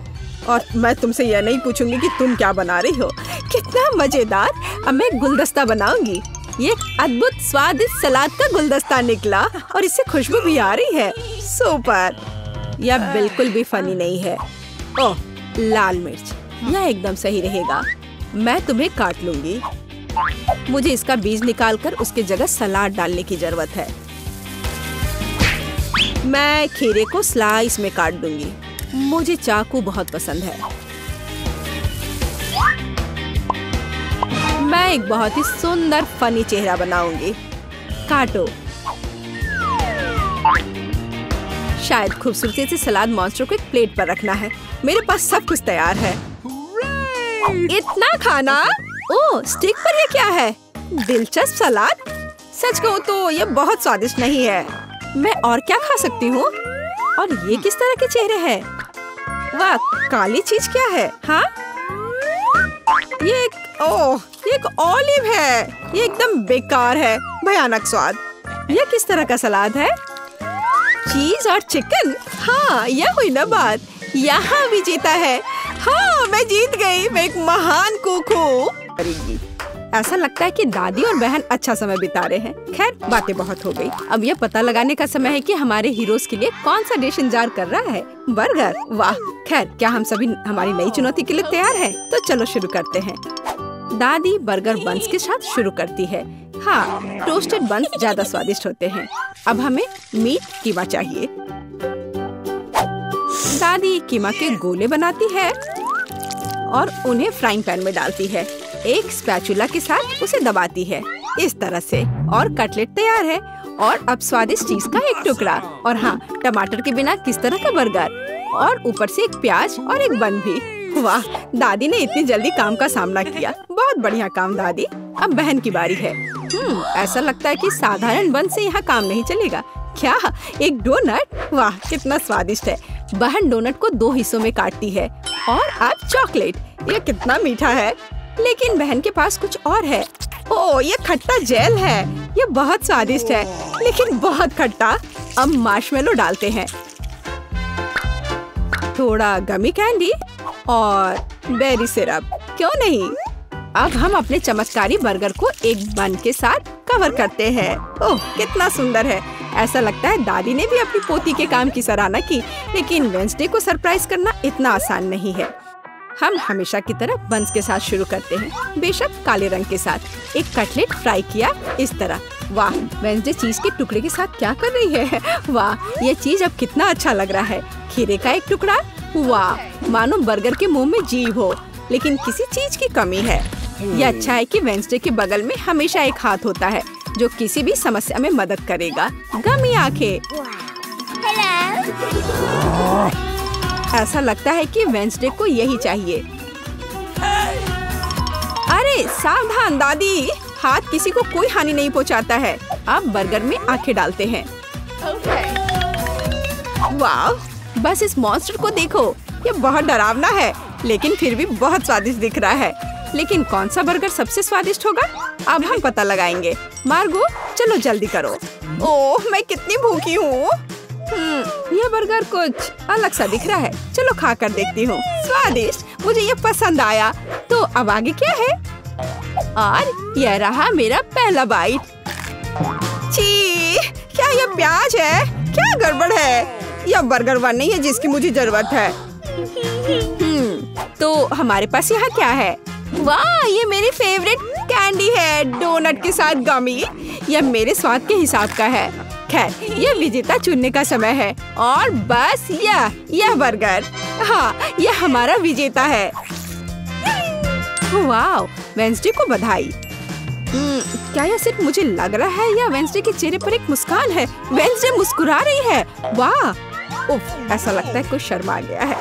और मैं तुमसे यह नहीं पूछूंगी कि तुम क्या बना रही हो। कितना मजेदार। अब मैं गुलदस्ता बनाऊंगी। ये एक अद्भुत स्वादिष्ट सलाद का गुलदस्ता निकला और इससे खुशबू भी आ रही है। सुपर। यह बिल्कुल भी फनी नहीं है। ओह, लाल मिर्च, यह एकदम सही रहेगा। मैं तुम्हें काट लूंगी। मुझे इसका बीज निकालकर उसके जगह सलाद डालने की जरूरत है। मैं खीरे को स्लाइस में काट दूंगी। मुझे चाकू बहुत पसंद है। मैं एक बहुत ही सुंदर फनी चेहरा बनाऊंगी। काटो। शायद खूबसूरती से सलाद मॉन्स्टर को एक प्लेट पर रखना है। मेरे पास सब कुछ तैयार है। इतना खाना? ओह, स्टिक पर ये क्या है? दिलचस्प सलाद। सच कहूँ तो ये बहुत स्वादिष्ट नहीं है। मैं और क्या खा सकती हूँ? और ये किस तरह के चेहरे हैं? वाह, काली चीज क्या है? हाँ, ये एक ऑलिव है। ये एकदम बेकार है। भयानक स्वाद। ये किस तरह का सलाद है? चीज और चिकन। हाँ, यह हुई ना बात। यहाँ भी जीता है। हाँ, मैं जीत गई। मैं एक महान कुक हूँ। ऐसा लगता है कि दादी और बहन अच्छा समय बिता रहे हैं। खैर, बातें बहुत हो गई। अब यह पता लगाने का समय है कि हमारे हीरोज के लिए कौन सा डिश इंतजार कर रहा है। बर्गर। वाह। खैर, क्या हम सभी हमारी नई चुनौती के लिए तैयार हैं? तो चलो शुरू करते हैं। दादी बर्गर बंस के साथ शुरू करती है। हाँ, टोस्टेड बंस ज्यादा स्वादिष्ट होते हैं। अब हमें मीट कीमा चाहिए। दादी कीमा के गोले बनाती है और उन्हें फ्राइंग पैन में डालती है। एक स्पैचुला के साथ उसे दबाती है इस तरह से, और कटलेट तैयार है। और अब स्वादिष्ट चीज का एक टुकड़ा। और हाँ, टमाटर के बिना किस तरह का बर्गर, और ऊपर से एक प्याज और एक बन भी। वाह, दादी ने इतनी जल्दी काम का सामना किया। बहुत बढ़िया काम दादी। अब बहन की बारी है। ऐसा लगता है कि साधारण बन से यहाँ काम नहीं चलेगा। क्या, एक डोनट? वाह, कितना स्वादिष्ट है। बहन डोनट को 2 हिस्सों में काटती है। और अब चॉकलेट। यह कितना मीठा है। लेकिन बहन के पास कुछ और है। ओह, ये खट्टा जेल है। ये बहुत स्वादिष्ट है, लेकिन बहुत खट्टा। अब मार्शमेलो डालते हैं, थोड़ा गमी कैंडी और बेरी सिरप। क्यों नहीं? अब हम अपने चमत्कारी बर्गर को एक बन के साथ कवर करते हैं। ओह, कितना सुंदर है। ऐसा लगता है दादी ने भी अपनी पोती के काम की सराहना की। लेकिन वेंसडे को सरप्राइज करना इतना आसान नहीं है। हम हमेशा की तरह बंस के साथ शुरू करते हैं, बेशक काले रंग के साथ। एक कटलेट फ्राई किया इस तरह। वाह, वेंसडे चीज के टुकड़े के साथ क्या कर रही है? वाह, ये चीज अब कितना अच्छा लग रहा है। खीरे का एक टुकड़ा। वाह, मानो बर्गर के मुंह में जीभ हो, लेकिन किसी चीज की कमी है। ये अच्छा है कि वेंसडे के बगल में हमेशा एक हाथ होता है जो किसी भी समस्या में मदद करेगा। गमी आंखें। ऐसा लगता है कि वेंसडे को यही चाहिए। अरे सावधान दादी, हाथ किसी को कोई हानि नहीं पहुंचाता है। अब बर्गर में आंखें डालते हैं। वाह, बस इस मॉन्स्टर को देखो। ये बहुत डरावना है, लेकिन फिर भी बहुत स्वादिष्ट दिख रहा है। लेकिन कौन सा बर्गर सबसे स्वादिष्ट होगा? अब हम पता लगाएंगे। मार्गो, चलो जल्दी करो। ओह, मैं कितनी भूखी हूँ। यह बर्गर कुछ अलग सा दिख रहा है। चलो खा कर देखती हूँ। स्वादिष्ट, मुझे ये पसंद आया। तो अब आगे क्या है? और यह रहा मेरा पहला बाइट। छी, क्या यह प्याज है? क्या गड़बड़ है? यह बर्गर वन नहीं है जिसकी मुझे जरूरत है। तो हमारे पास यहाँ क्या है? वाह, ये मेरी फेवरेट कैंडी है, डोनट के साथ गमी। यह मेरे स्वाद के हिसाब का है। खैर, यह विजेता चुनने का समय है। और बस यह बर्गर। हाँ, यह हमारा विजेता है। वाह, वेंसडे को बधाई। क्या यह सिर्फ मुझे लग रहा है या वेंसडे के चेहरे पर एक मुस्कान है? वेंसडे मुस्कुरा रही है। वाह, उफ, ऐसा लगता है कुछ शर्मा गया है।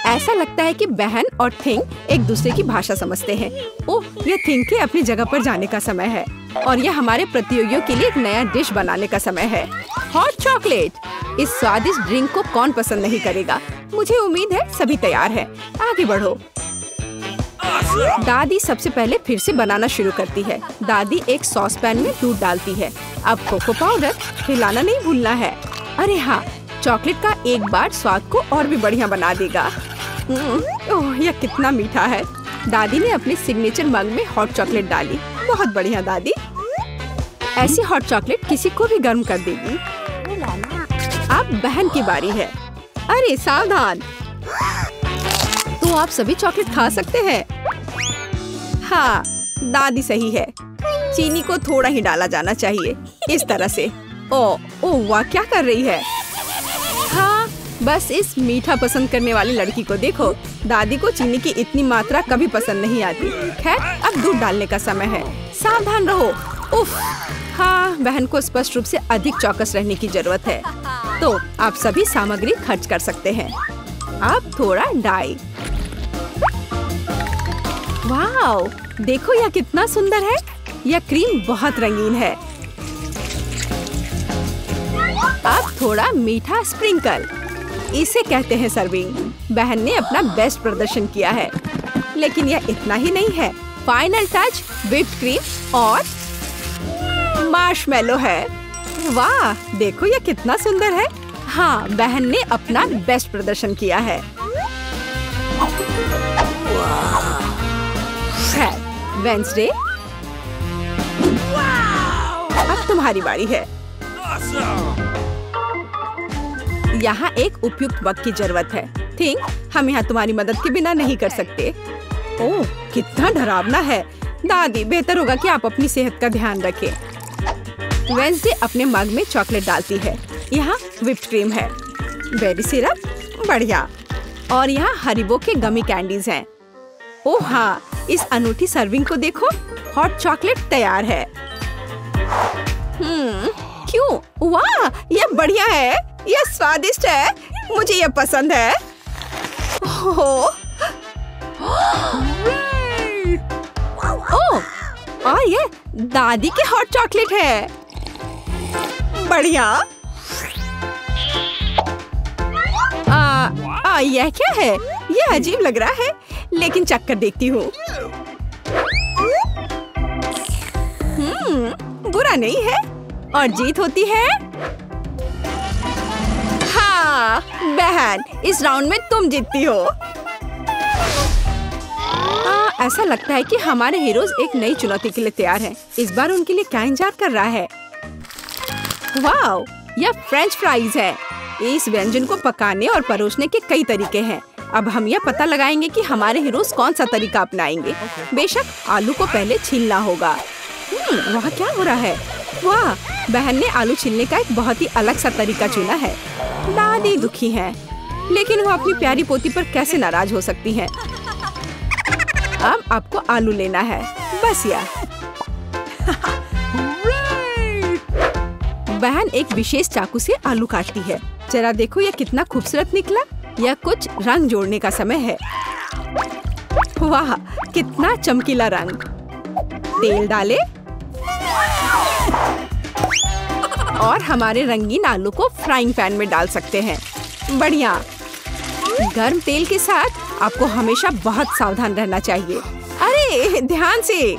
ऐसा लगता है कि बहन और थिंग एक दूसरे की भाषा समझते हैं। ओह, यह थिंग के अपनी जगह पर जाने का समय है। और यह हमारे प्रतियोगियों के लिए एक नया डिश बनाने का समय है। Hot chocolate. इस स्वादिष्ट ड्रिंक को कौन पसंद नहीं करेगा? मुझे उम्मीद है सभी तैयार हैं। आगे बढ़ो। दादी सबसे पहले फिर से बनाना शुरू करती है। दादी एक सॉस पैन में दूध डालती है। अब कोको पाउडर, हिलाना नहीं भूलना है। अरे हाँ, चॉकलेट का एक बार स्वाद को और भी बढ़िया बना देगा। ओह, यह कितना मीठा है। दादी ने अपने सिग्नेचर मग में हॉट चॉकलेट डाली। बहुत बढ़िया दादी। ऐसी हॉट चॉकलेट किसी को भी गर्म कर देगी। अब बहन की बारी है। अरे सावधान, तो आप सभी चॉकलेट खा सकते हैं। हाँ, दादी सही है। चीनी को थोड़ा ही डाला जाना चाहिए, इस तरह से। ओह वाह, क्या कर रही है। हाँ, बस इस मीठा पसंद करने वाली लड़की को देखो। दादी को चीनी की इतनी मात्रा कभी पसंद नहीं आती। खैर, अब दूध डालने का समय है। सावधान रहो। उफ, हाँ, बहन को स्पष्ट रूप से अधिक चौकस रहने की जरूरत है। तो आप सभी सामग्री खर्च कर सकते हैं। अब थोड़ा डाई। वाओ, देखो यह कितना सुंदर है। यह क्रीम बहुत रंगीन है। अब थोड़ा मीठा स्प्रिंकल, इसे कहते हैं सर्विंग। बहन ने अपना बेस्ट प्रदर्शन किया है, लेकिन यह इतना ही नहीं है। फाइनल टच व्हिप्ड क्रीम और मार्शमेलो है। वाह, देखो यह कितना सुंदर है। हाँ, बहन ने अपना बेस्ट प्रदर्शन किया है। वेंसडे, अब तुम्हारी बारी है। यहाँ एक उपयुक्त मग की जरूरत है। थिंक, हम यहाँ तुम्हारी मदद के बिना नहीं कर सकते। ओह, कितना डरावना है। दादी, बेहतर होगा कि आप अपनी सेहत का ध्यान रखें। वेंसडे अपने मग में चॉकलेट डालती है। यहाँ व्हिप्ड क्रीम है, बेरी सिरप, बढ़िया, और यहाँ हरिबो के गमी कैंडीज हैं। ओह हाँ, इस अनूठी सर्विंग को देखो। हॉट चॉकलेट तैयार है। क्यों? वाह, यह बढ़िया है। यह स्वादिष्ट है। मुझे यह पसंद है। ओह, और ये दादी के हॉट चॉकलेट है। बढ़िया। यह क्या है? यह अजीब लग रहा है, लेकिन चक्कर देखती हूँ। बुरा नहीं है, और जीत होती है। हाँ बहन, इस राउंड में तुम जीतती हो। ऐसा लगता है कि हमारे हीरोज एक नई चुनौती के लिए तैयार हैं। इस बार उनके लिए क्या इंतजार कर रहा है? वाओ, यह फ्रेंच फ्राइज है। इस व्यंजन को पकाने और परोसने के कई तरीके हैं। अब हम यह पता लगाएंगे कि हमारे हीरोज कौन सा तरीका अपनाएंगे। बेशक आलू को पहले छीलना होगा। वहाँ क्या हो रहा है? वाह, बहन ने आलू छीलने का एक बहुत ही अलग सा तरीका चुना है। दादी दुखी है, लेकिन वो अपनी प्यारी पोती पर कैसे नाराज हो सकती हैं? अब आपको आलू लेना है, बस यह। बहन एक विशेष चाकू से आलू काटती है। जरा देखो यह कितना खूबसूरत निकला। यह कुछ रंग जोड़ने का समय है। वाह, कितना चमकीला रंग। तेल डालें और हमारे रंगीन आलू को फ्राइंग पैन में डाल सकते हैं। बढ़िया। गर्म तेल के साथ आपको हमेशा बहुत सावधान रहना चाहिए। अरे ध्यान से।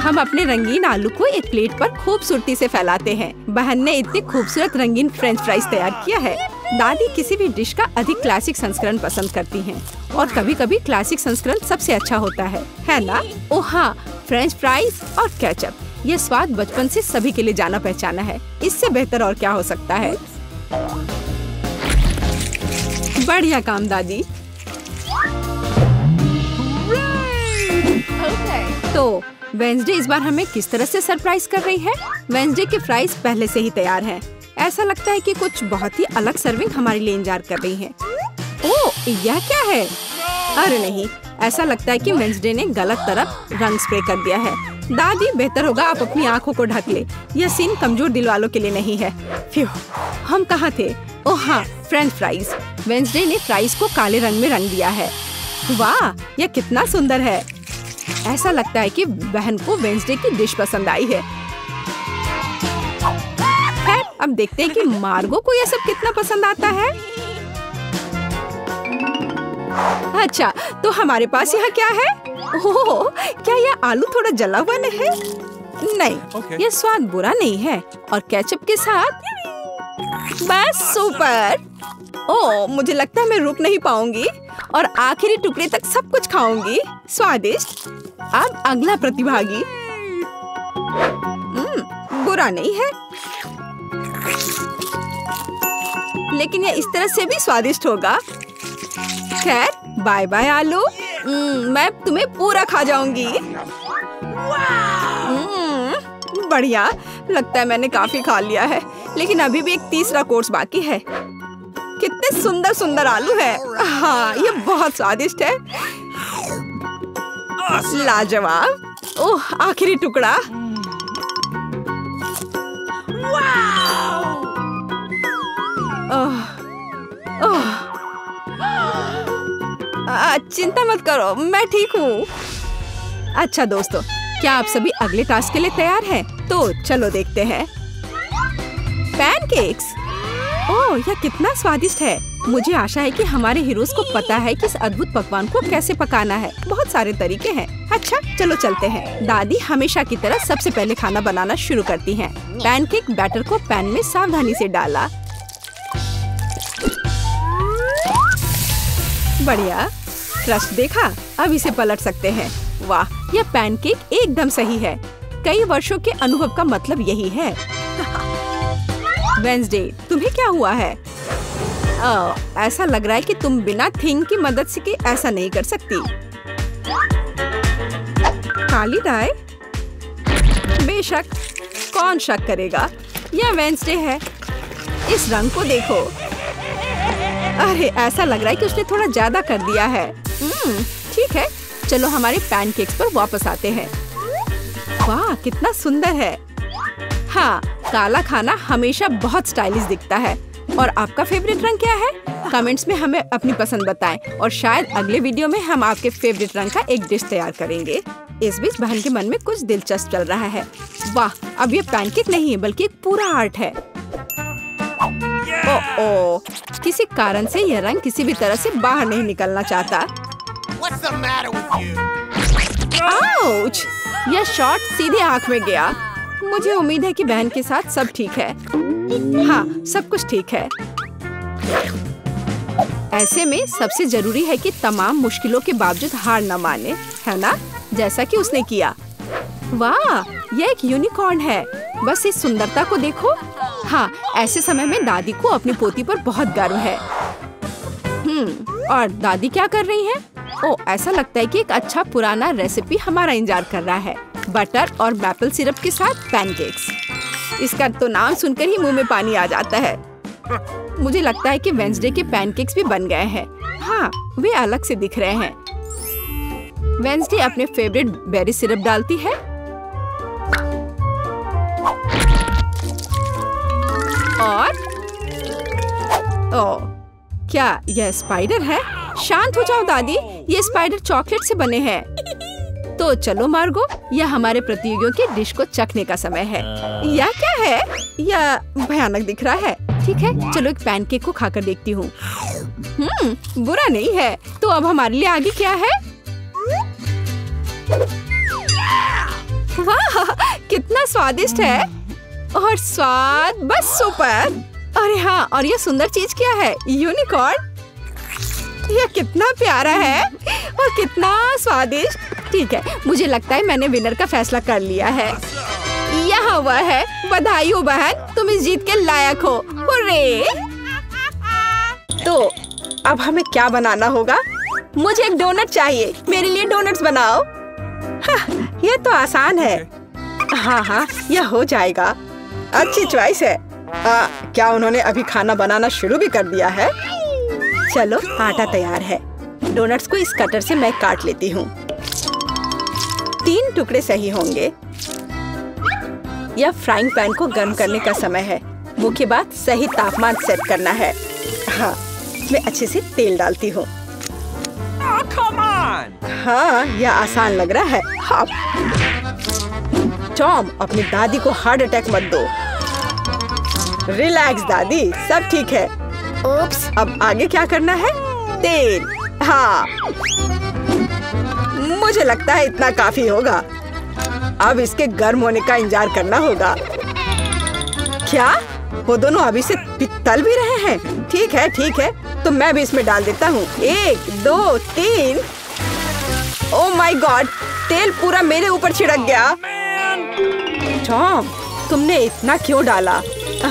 हम अपने रंगीन आलू को एक प्लेट पर खूबसूरती से फैलाते हैं। बहन ने इतने खूबसूरत रंगीन फ्रेंच फ्राइज तैयार किया है। दादी किसी भी डिश का अधिक क्लासिक संस्करण पसंद करती हैं, और कभी-कभी क्लासिक संस्करण सबसे अच्छा होता है ना? ओह हाँ, फ्रेंच फ्राइज और केचप, ये स्वाद बचपन से सभी के लिए जाना पहचाना है। इससे बेहतर और क्या हो सकता है? बढ़िया काम दादी। तो वेंसडे इस बार हमें किस तरह से सरप्राइज कर रही है? वेंसडे के फ्राइज पहले से ही तैयार हैं। ऐसा लगता है कि कुछ बहुत ही अलग सर्विंग हमारे लिए इंतजार कर रही है। ओह, यह क्या है? अरे नहीं, ऐसा लगता है कि वेंसडे ने गलत तरफ रंग स्प्रे कर दिया है। दादी, बेहतर होगा आप अपनी आंखों को ढक ले। यह सीन कमजोर दिल वालों के लिए नहीं है। फ्यू, हम कहाँ थे? ओह हाँ, फ्रेंच फ्राइज। वेंसडे ने फ्राइज को काले रंग में रंग दिया है। वाह, यह कितना सुंदर है। ऐसा लगता है कि बहन को वेंसडे की डिश पसंद आई है। खैर, अब देखते हैं कि मार्गो को यह सब कितना पसंद आता है। अच्छा, तो हमारे पास यहाँ क्या है? ओह, क्या यह आलू थोड़ा जला हुआ नहीं है? नहीं, यह स्वाद बुरा नहीं है। और केचप के साथ बस सुपर। ओह, मुझे लगता है मैं रुक नहीं पाऊंगी और आखिरी टुकड़े तक सब कुछ खाऊंगी। स्वादिष्ट। अब अगला प्रतिभागी। बुरा नहीं है, लेकिन यह इस तरह से भी स्वादिष्ट होगा। खैर, बाय बाय आलू। मैं तुम्हें पूरा खा जाऊंगी। बढ़िया, लगता है मैंने काफी खा लिया है, लेकिन अभी भी एक तीसरा कोर्स बाकी है। कितने सुंदर सुंदर आलू है। हाँ, ये बहुत स्वादिष्ट है। लाजवाब। ओह, आखिरी टुकड़ा। चिंता मत करो, मैं ठीक हूँ। अच्छा दोस्तों, क्या आप सभी अगले टास्क के लिए तैयार हैं? तो चलो देखते हैं। पैनकेक्स। ओह, यह कितना स्वादिष्ट है। मुझे आशा है कि हमारे हीरोज को पता है कि इस अद्भुत पकवान को कैसे पकाना है। बहुत सारे तरीके हैं। अच्छा, चलो चलते हैं। दादी हमेशा की तरह सबसे पहले खाना बनाना शुरू करती हैं। पैनकेक बैटर को पैन में सावधानी से डाला। बढ़िया, क्रस्ट देखा? अब इसे पलट सकते हैं। वाह, यह पैनकेक एकदम सही है। कई वर्षों के अनुभव का मतलब यही है। वेंसडे, तुम्हें क्या हुआ है? ऐसा लग रहा है कि तुम बिना थिंग की मदद से ऐसा नहीं कर सकती। काली टाई? बेशक, कौन शक करेगा? यह वेंसडे है। इस रंग को देखो। अरे, ऐसा लग रहा है कि उसने थोड़ा ज्यादा कर दिया है। ठीक है, चलो हमारे पैनकेक्स पर वापस आते हैं। वाह, कितना सुंदर है। हाँ, काला खाना हमेशा बहुत स्टाइलिश दिखता है। और आपका फेवरेट रंग क्या है? कमेंट्स में हमें अपनी पसंद बताएं और शायद अगले वीडियो में हम आपके फेवरेट रंग का एक डिश तैयार करेंगे। इस बीच बहन के मन में कुछ दिलचस्प चल रहा है। वाह, अब ये पैनकेक नहीं है बल्कि एक पूरा आर्ट है। ओह, किसी कारण से यह रंग किसी भी तरह से बाहर नहीं निकलना चाहता। आउच! यह शॉट सीधे आंख में गया। मुझे उम्मीद है कि बहन के साथ सब ठीक है। हाँ, सब कुछ ठीक है। ऐसे में सबसे जरूरी है कि तमाम मुश्किलों के बावजूद हार न माने, है ना? जैसा कि उसने किया। वाह, यह एक यूनिकॉर्न है। बस इस सुंदरता को देखो। हाँ, ऐसे समय में दादी को अपनी पोती पर बहुत गर्व है। और दादी क्या कर रही हैं? ओह, ऐसा लगता है कि एक अच्छा पुराना रेसिपी हमारा इंतजार कर रहा है। बटर और मैपल सिरप के साथ पैनकेक्स। इसका तो नाम सुनकर ही मुंह में पानी आ जाता है। मुझे लगता है कि वेंसडे के पैनकेक्स भी बन गए हैं। हाँ, वे अलग से दिख रहे हैं। वेंसडे अपने फेवरेट बेरी सिरप डालती है। और ओह, क्या यह स्पाइडर है? शांत हो जाओ दादी, ये स्पाइडर चॉकलेट से बने हैं। तो चलो मार्गो, यह हमारे प्रतियोगियों की डिश को चखने का समय है। यह क्या है? यह भयानक दिख रहा है। ठीक है, चलो एक पैनकेक को खाकर देखती हूँ। बुरा नहीं है। तो अब हमारे लिए आगे क्या है? वाह, कितना स्वादिष्ट है। और स्वाद बस सुपर। अरे हाँ, और ये सुंदर चीज क्या है? यूनिकॉर्न। यह कितना प्यारा है और कितना स्वादिष्ट। ठीक है, मुझे लगता है मैंने विनर का फैसला कर लिया है। यहाँ वह है। बधाई हो बहन, तुम इस जीत के लायक हो। हुर्रे! तो अब हमें क्या बनाना होगा? मुझे एक डोनट चाहिए। मेरे लिए डोनट्स बनाओ। हाँ, यह तो आसान है। हाँ, यह हो जाएगा। अच्छी चॉइस है। क्या उन्होंने अभी खाना बनाना शुरू भी कर दिया है? चलो, आटा तैयार है। डोनट्स को इस कटर से मैं काट लेती हूँ। 3 टुकड़े सही होंगे। यह फ्राइंग पैन को गर्म करने का समय है। मुख्य बात सही तापमान सेट करना है। हाँ, मैं अच्छे से तेल डालती हूँ। हाँ, यह आसान लग रहा है। हाँ। टॉम, अपनी दादी को हार्ट अटैक मत दो। रिलैक्स दादी, सब ठीक है। ओप्स, अब आगे क्या करना है? तेल। हाँ, मुझे लगता है इतना काफी होगा। अब इसके गर्म होने का इंतजार करना होगा। क्या? वो दोनों अभी से तल भी रहे हैं। ठीक है, तो मैं भी इसमें डाल देता हूँ। 1 2 3। ओह माय गॉड, तेल पूरा मेरे ऊपर छिड़क गया। टॉम, तुमने इतना क्यों डाला?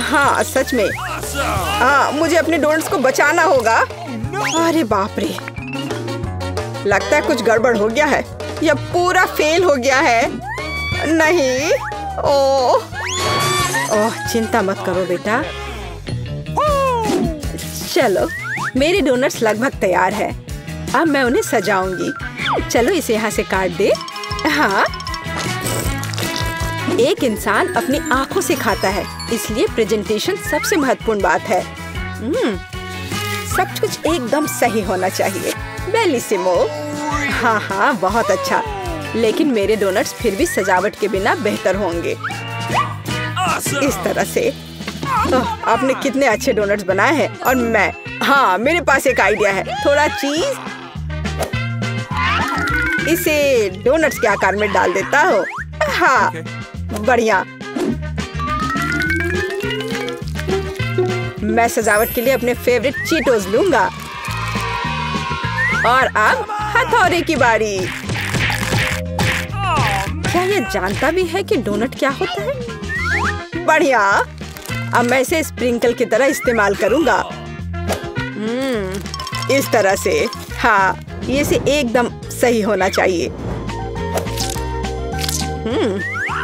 हाँ सच में। हाँ, मुझे अपने डोनट्स को बचाना होगा। अरे बाप रे, लगता है कुछ गड़बड़ हो गया है। यह पूरा फेल हो गया है। नहीं, ओह चिंता मत करो बेटा। चलो, मेरे डोनट्स लगभग तैयार है। अब मैं उन्हें सजाऊंगी। चलो इसे यहाँ से काट दे। हाँ, एक इंसान अपनी आंखों से खाता है, इसलिए प्रेजेंटेशन सबसे महत्वपूर्ण बात है। सब कुछ एकदम सही होना चाहिए। बेलिसिमो। हाँ, बहुत अच्छा। लेकिन मेरे डोनट्स फिर भी सजावट के बिना बेहतर होंगे। इस तरह से। आपने कितने अच्छे डोनट्स बनाए हैं। और मैं, हाँ, मेरे पास एक आइडिया है। थोड़ा चीज इसे डोनट्स के आकार में डाल देता हूँ। हाँ, बढ़िया। मैं सजावट के लिए अपने फेवरेट चीटोस लूंगा। और अब हथौड़े की बारी। क्या ये जानता भी है कि डोनट क्या होता है? बढ़िया। अब मैं इसे स्प्रिंकल की तरह इस्तेमाल करूंगा। इस तरह से। हाँ, ये से एकदम सही होना चाहिए।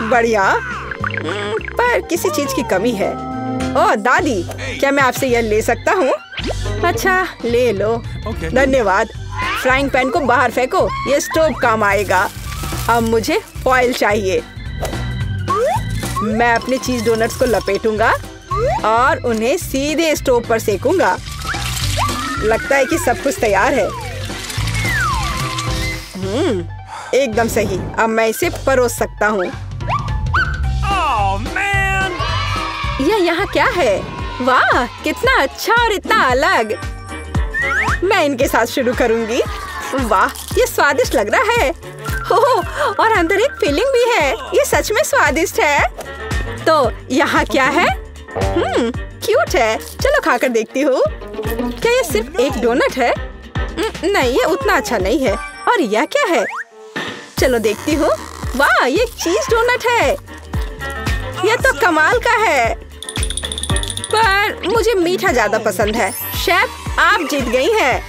बढ़िया। पर किसी चीज की कमी है। ओह दादी, क्या मैं आपसे यह ले सकता हूँ? अच्छा, ले लो। धन्यवाद। फ्राइंग पैन को बाहर फेंको, ये स्टोव काम आएगा। अब मुझे फॉइल चाहिए। मैं अपने चीज डोनट्स को लपेटूंगा और उन्हें सीधे स्टोव पर सेकूंगा। लगता है कि सब कुछ तैयार है। एकदम सही। अब मैं इसे परोस सकता हूँ। यह यहाँ क्या है? वाह, कितना अच्छा और इतना अलग। मैं इनके साथ शुरू करूंगी। वाह, ये स्वादिष्ट लग रहा है। ओह, और अंदर एक फिलिंग भी है। ये सच में स्वादिष्ट है। तो यहाँ क्या है? क्यूट है। चलो खाकर देखती हूँ। क्या ये सिर्फ एक डोनट है? नहीं, ये उतना अच्छा नहीं है। और यह क्या है? चलो देखती हूँ। वाह, ये चीज डोनट है। यह तो कमाल का है। पर मुझे मीठा ज्यादा पसंद है। शेफ, आप जीत गई हैं।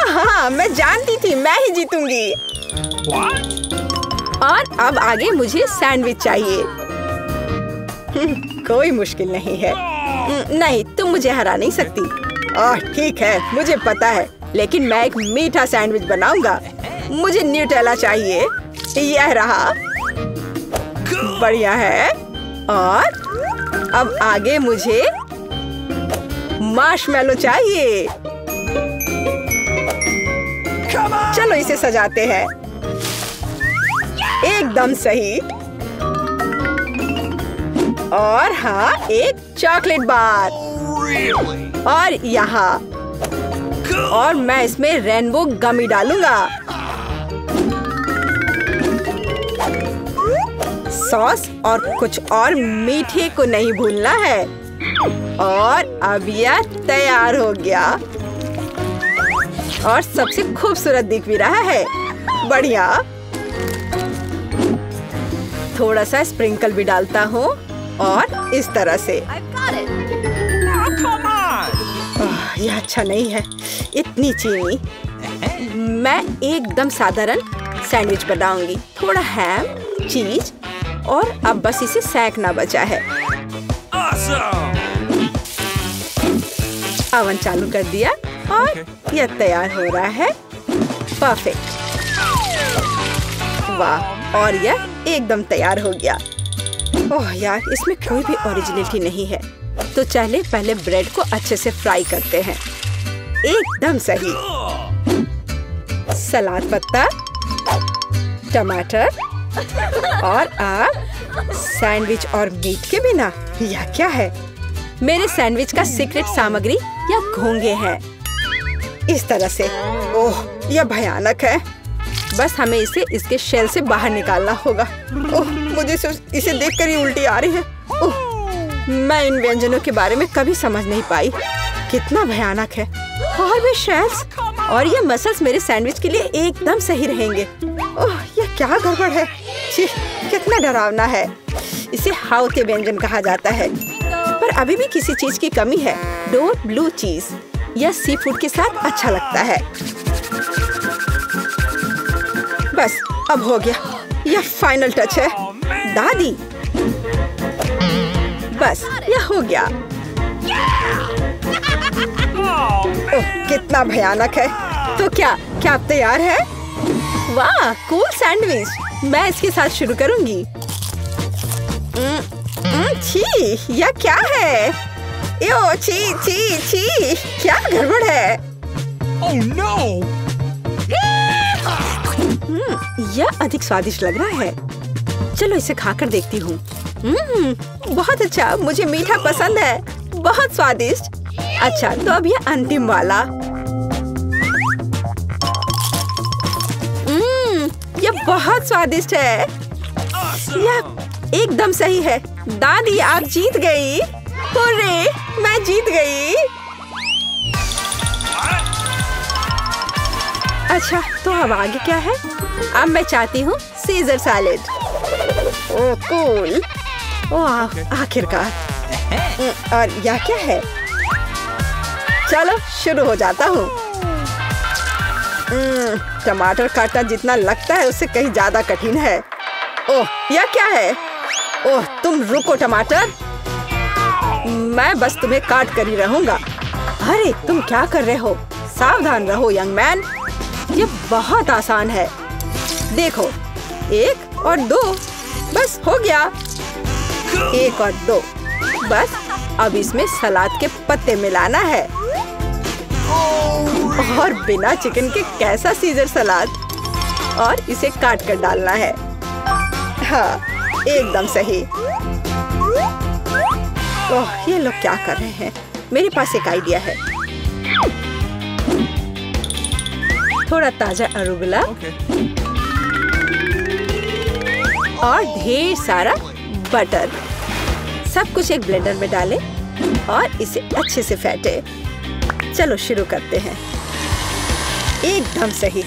हाँ, मैं जानती थी मैं ही जीतूंगी। और अब आगे मुझे सैंडविच चाहिए। कोई मुश्किल नहीं है। नहीं, तुम मुझे हरा नहीं सकती। ठीक है, मुझे पता है। लेकिन मैं एक मीठा सैंडविच बनाऊंगा। मुझे न्यूटेला चाहिए। यह रहा। बढ़िया है। और अब आगे मुझे मार्शमैलो चाहिए। चलो इसे सजाते हैं। एकदम सही। और हाँ, एक चॉकलेट बार। और यहाँ। और मैं इसमें रेनबो गमी डालूंगा। सॉस और कुछ और मीठे को नहीं भूलना है। और अब यह तैयार हो गया। और सबसे खूबसूरत दिख भी रहा है। बढ़िया। थोड़ा सा स्प्रिंकल भी डालता हूँ। और इस तरह से। यह अच्छा नहीं है, इतनी चीनी। मैं एकदम साधारण सैंडविच बनाऊंगी। थोड़ा हैम, चीज और अब बस इसे सेकना बचा है। ओवन चालू कर दिया और यह तैयार हो रहा है। परफेक्ट। वाह, और यह एकदम तैयार हो गया। ओह यार, इसमें कोई भी ओरिजिनलिटी नहीं है। तो चले पहले ब्रेड को अच्छे से फ्राई करते हैं। एकदम सही। सलाद पत्ता, टमाटर और अब सैंडविच और मीट के बिना यह क्या है? मेरे सैंडविच का सीक्रेट सामग्री या घोंगे हैं। इस तरह से। ओह, यह भयानक है। बस हमें इसे इसके शेल से बाहर निकालना होगा। ओह, मुझे इसे देखकर ही उल्टी आ रही है। ओह, मैं इन व्यंजनों के बारे में कभी समझ नहीं पाई। कितना भयानक है। और भी शेल्स और ये मसल्स मेरे सैंडविच के लिए एकदम सही रहेंगे। ओह, ये क्या गड़बड़ है। छी, कितना डरावना है। इसे हाउते व्यंजन कहा जाता है। पर अभी भी किसी चीज की कमी है। डोर ब्लू चीज। यह सी फूड के साथ अच्छा लगता है। बस अब हो गया। यह फाइनल टच है। दादी, बस यह हो गया। ओह, कितना भयानक है। तो क्या आप तैयार है? वाह, कूल सैंडविच। मैं इसके साथ शुरू करूंगी। छी, यह क्या है? यो, छी छी छी, क्या गड़बड़ है? Oh no! यह अधिक स्वादिष्ट लग रहा है। चलो इसे खाकर देखती हूँ। बहुत अच्छा, मुझे मीठा पसंद है। बहुत स्वादिष्ट। अच्छा, तो अब यह अंतिम वाला। यह बहुत स्वादिष्ट है। यह एकदम सही है। दादी, आप जीत गई। हुर्रे, मैं जीत गई। अच्छा, तो अब आगे क्या है? अब मैं चाहती हूँ सीजर सैलेड। ओह, कूल। ओह, आखिरकार। और यह क्या है? चलो शुरू हो जाता हूँ। टमाटर काटना जितना लगता है उससे कहीं ज्यादा कठिन है। ओह, यह क्या है? ओह, तुम रुको टमाटर। मैं बस तुम्हें काट कर ही रहूंगा। अरे, तुम क्या कर रहे हो? सावधान रहो यंग मैन। ये बहुत आसान है। देखो, 1 और 2, बस हो गया। 1 और 2, बस। अब इसमें सलाद के पत्ते मिलाना है। और बिना चिकन के कैसा सीजर सलाद। और इसे काट कर डालना है। हाँ, एकदम सही। ओह, ये लोग क्या कर रहे हैं? मेरे पास एक आइडिया है। थोड़ा ताजा अरुगुला और ढेर सारा बटर। सब कुछ एक ब्लेंडर में डालें और इसे अच्छे से फेंटे। चलो शुरू करते हैं। एकदम सही।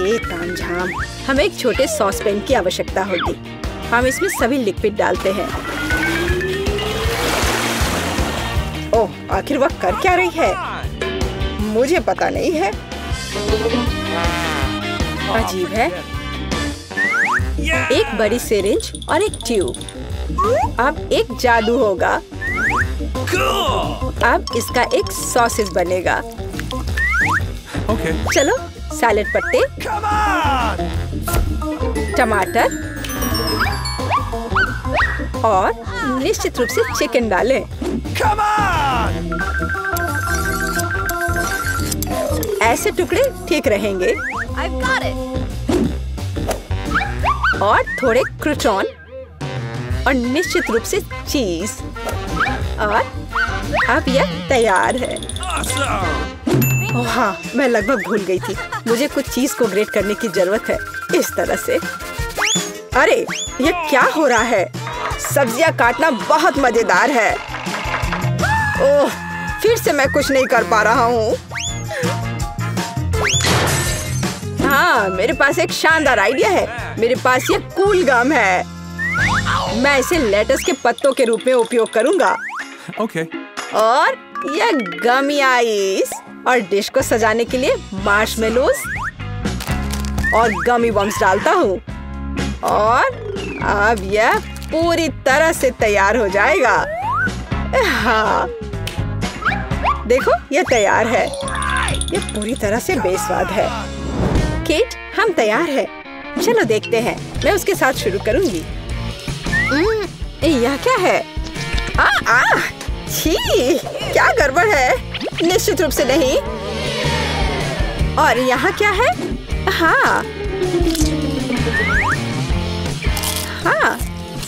ये तामझाम। हमें एक छोटे सॉस पैन की आवश्यकता होगी। हम इसमें सभी लिक्विड डालते हैं। ओह, आखिर वह कर क्या रही है? मुझे पता नहीं है। अजीब है। एक बड़ी सिरिंज और एक ट्यूब। अब एक जादू होगा। अब इसका एक सॉसेज बनेगा। Okay. चलो, सैलेड पत्ते, टमाटर और निश्चित रूप से चिकन डालें। ऐसे टुकड़े ठीक रहेंगे। I've got it. और थोड़े क्रूटॉन और निश्चित रूप से चीज। और अब यह तैयार है। ओह हाँ, मैं लगभग भूल गई थी। मुझे कुछ चीज को ग्रेट करने की जरूरत है। इस तरह से। अरे, यह क्या हो रहा है? सब्जियां काटना बहुत मजेदार है। ओह, फिर से मैं कुछ नहीं कर पा रहा हूँ। हाँ, मेरे पास एक शानदार आइडिया है। मेरे पास ये कूल गम है। मैं इसे लेटस के पत्तों के रूप में उपयोग करूंगा। Okay. और यह गमी आइस और डिश को सजाने के लिए मार्शमेलोस और गमी बम्स डालता हूँ। और अब यह पूरी तरह से तैयार हो जाएगा। हाँ, देखो, यह तैयार है। यह पूरी तरह से बेस्वाद है। केट, हम तैयार हैं। चलो देखते हैं। मैं उसके साथ शुरू करूंगी। यह क्या है? छी, क्या गड़बड़ है? निश्चित रूप से नहीं। और यहाँ क्या है? हाँ,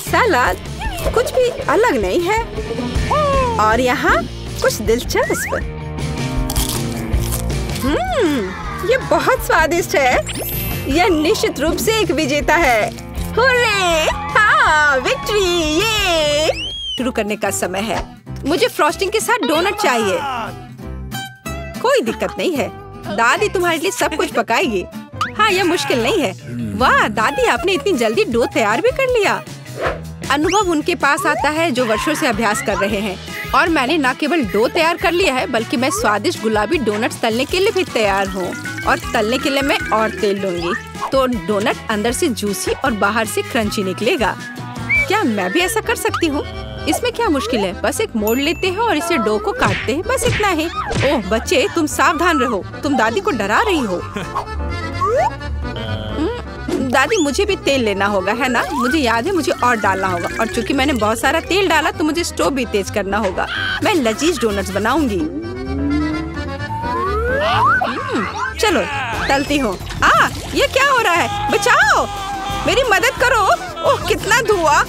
सलाद। कुछ भी अलग नहीं है। और यहाँ कुछ दिलचस्प। ये बहुत स्वादिष्ट है। यह निश्चित रूप से एक विजेता है। हुर्रे! विक्ट्री! ये शुरू करने का समय है। मुझे फ्रॉस्टिंग के साथ डोनट चाहिए। कोई दिक्कत नहीं है, दादी तुम्हारे लिए सब कुछ पकाएगी। हाँ, यह मुश्किल नहीं है। वाह दादी, आपने इतनी जल्दी डो तैयार भी कर लिया। अनुभव उनके पास आता है जो वर्षों से अभ्यास कर रहे हैं। और मैंने न केवल डो तैयार कर लिया है, बल्कि मैं स्वादिष्ट गुलाबी डोनट्स तलने के लिए भी तैयार हूँ। और तलने के लिए मैं और तेल लूंगी, तो डोनट अंदर से जूसी और बाहर से क्रंची निकलेगा। क्या मैं भी ऐसा कर सकती हूँ? इसमें क्या मुश्किल है? बस एक मोड़ लेते हैं और इसे डो को काटते हैं, बस इतना ही। ओह बच्चे, तुम सावधान रहो, तुम दादी को डरा रही हो। दादी, मुझे भी तेल लेना होगा, है ना? मुझे याद है, मुझे और डालना होगा। और चूंकि मैंने बहुत सारा तेल डाला, तो मुझे स्टोव भी तेज करना होगा। मैं लजीज डोनट्स बनाऊंगी। चलो तलती हूँ। ये क्या हो रहा है? बचाओ, मेरी मदद करो। ओह कितना धुआं!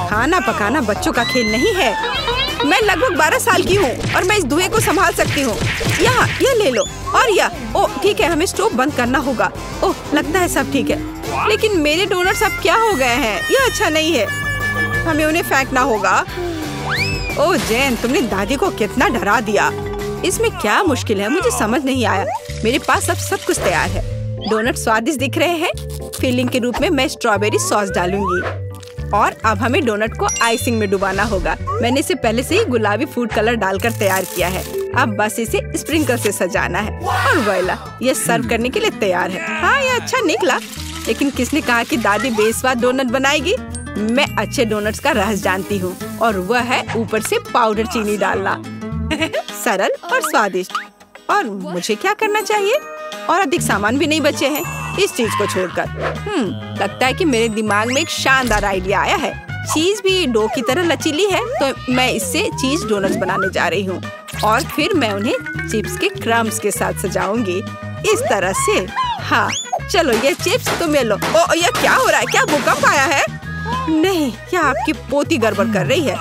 खाना पकाना बच्चों का खेल नहीं है। मैं लगभग 12 साल की हूँ और मैं इस धुएं को संभाल सकती हूँ। यहाँ ये ले लो और यह। ओह ठीक है, हमें स्टोव बंद करना होगा। ओह लगता है सब ठीक है, लेकिन मेरे डोनट्स अब क्या हो गए हैं? यह अच्छा नहीं है, हमें उन्हें फेंकना होगा। ओह जेन, तुमने दादी को कितना डरा दिया। इसमें क्या मुश्किल है? मुझे समझ नहीं आया। मेरे पास अब सब कुछ तैयार है। डोनट स्वादिष्ट दिख रहे हैं। फिलिंग के रूप में मैं स्ट्रॉबेरी सॉस डालूंगी। और अब हमें डोनट को आइसिंग में डुबाना होगा। मैंने इसे पहले से ही गुलाबी फूड कलर डालकर तैयार किया है। अब बस इसे स्प्रिंकल से सजाना है और वोइला, ये सर्व करने के लिए तैयार है। हाँ, ये अच्छा निकला। लेकिन किसने कहा कि दादी बेस्वाद डोनट बनाएगी? मैं अच्छे डोनट्स का रहस्य जानती हूँ, और वह है ऊपर से पाउडर चीनी डालना। सरल और स्वादिष्ट। और मुझे क्या करना चाहिए? और अधिक सामान भी नहीं बचे हैं इस चीज को छोड़कर। लगता है कि मेरे दिमाग में एक शानदार आइडिया आया है। चीज भी डो की तरह लचीली है, तो मैं इससे चीज डोनट्स बनाने जा रही हूँ। और फिर मैं उन्हें चिप्स के क्रम्स के साथ सजाऊंगी, इस तरह से। हाँ चलो, ये चिप्स तुम ले लो। ओ ये क्या हो रहा है? क्या भूकंप आया है? नहीं, क्या आपकी पोती गड़बड़ कर रही है?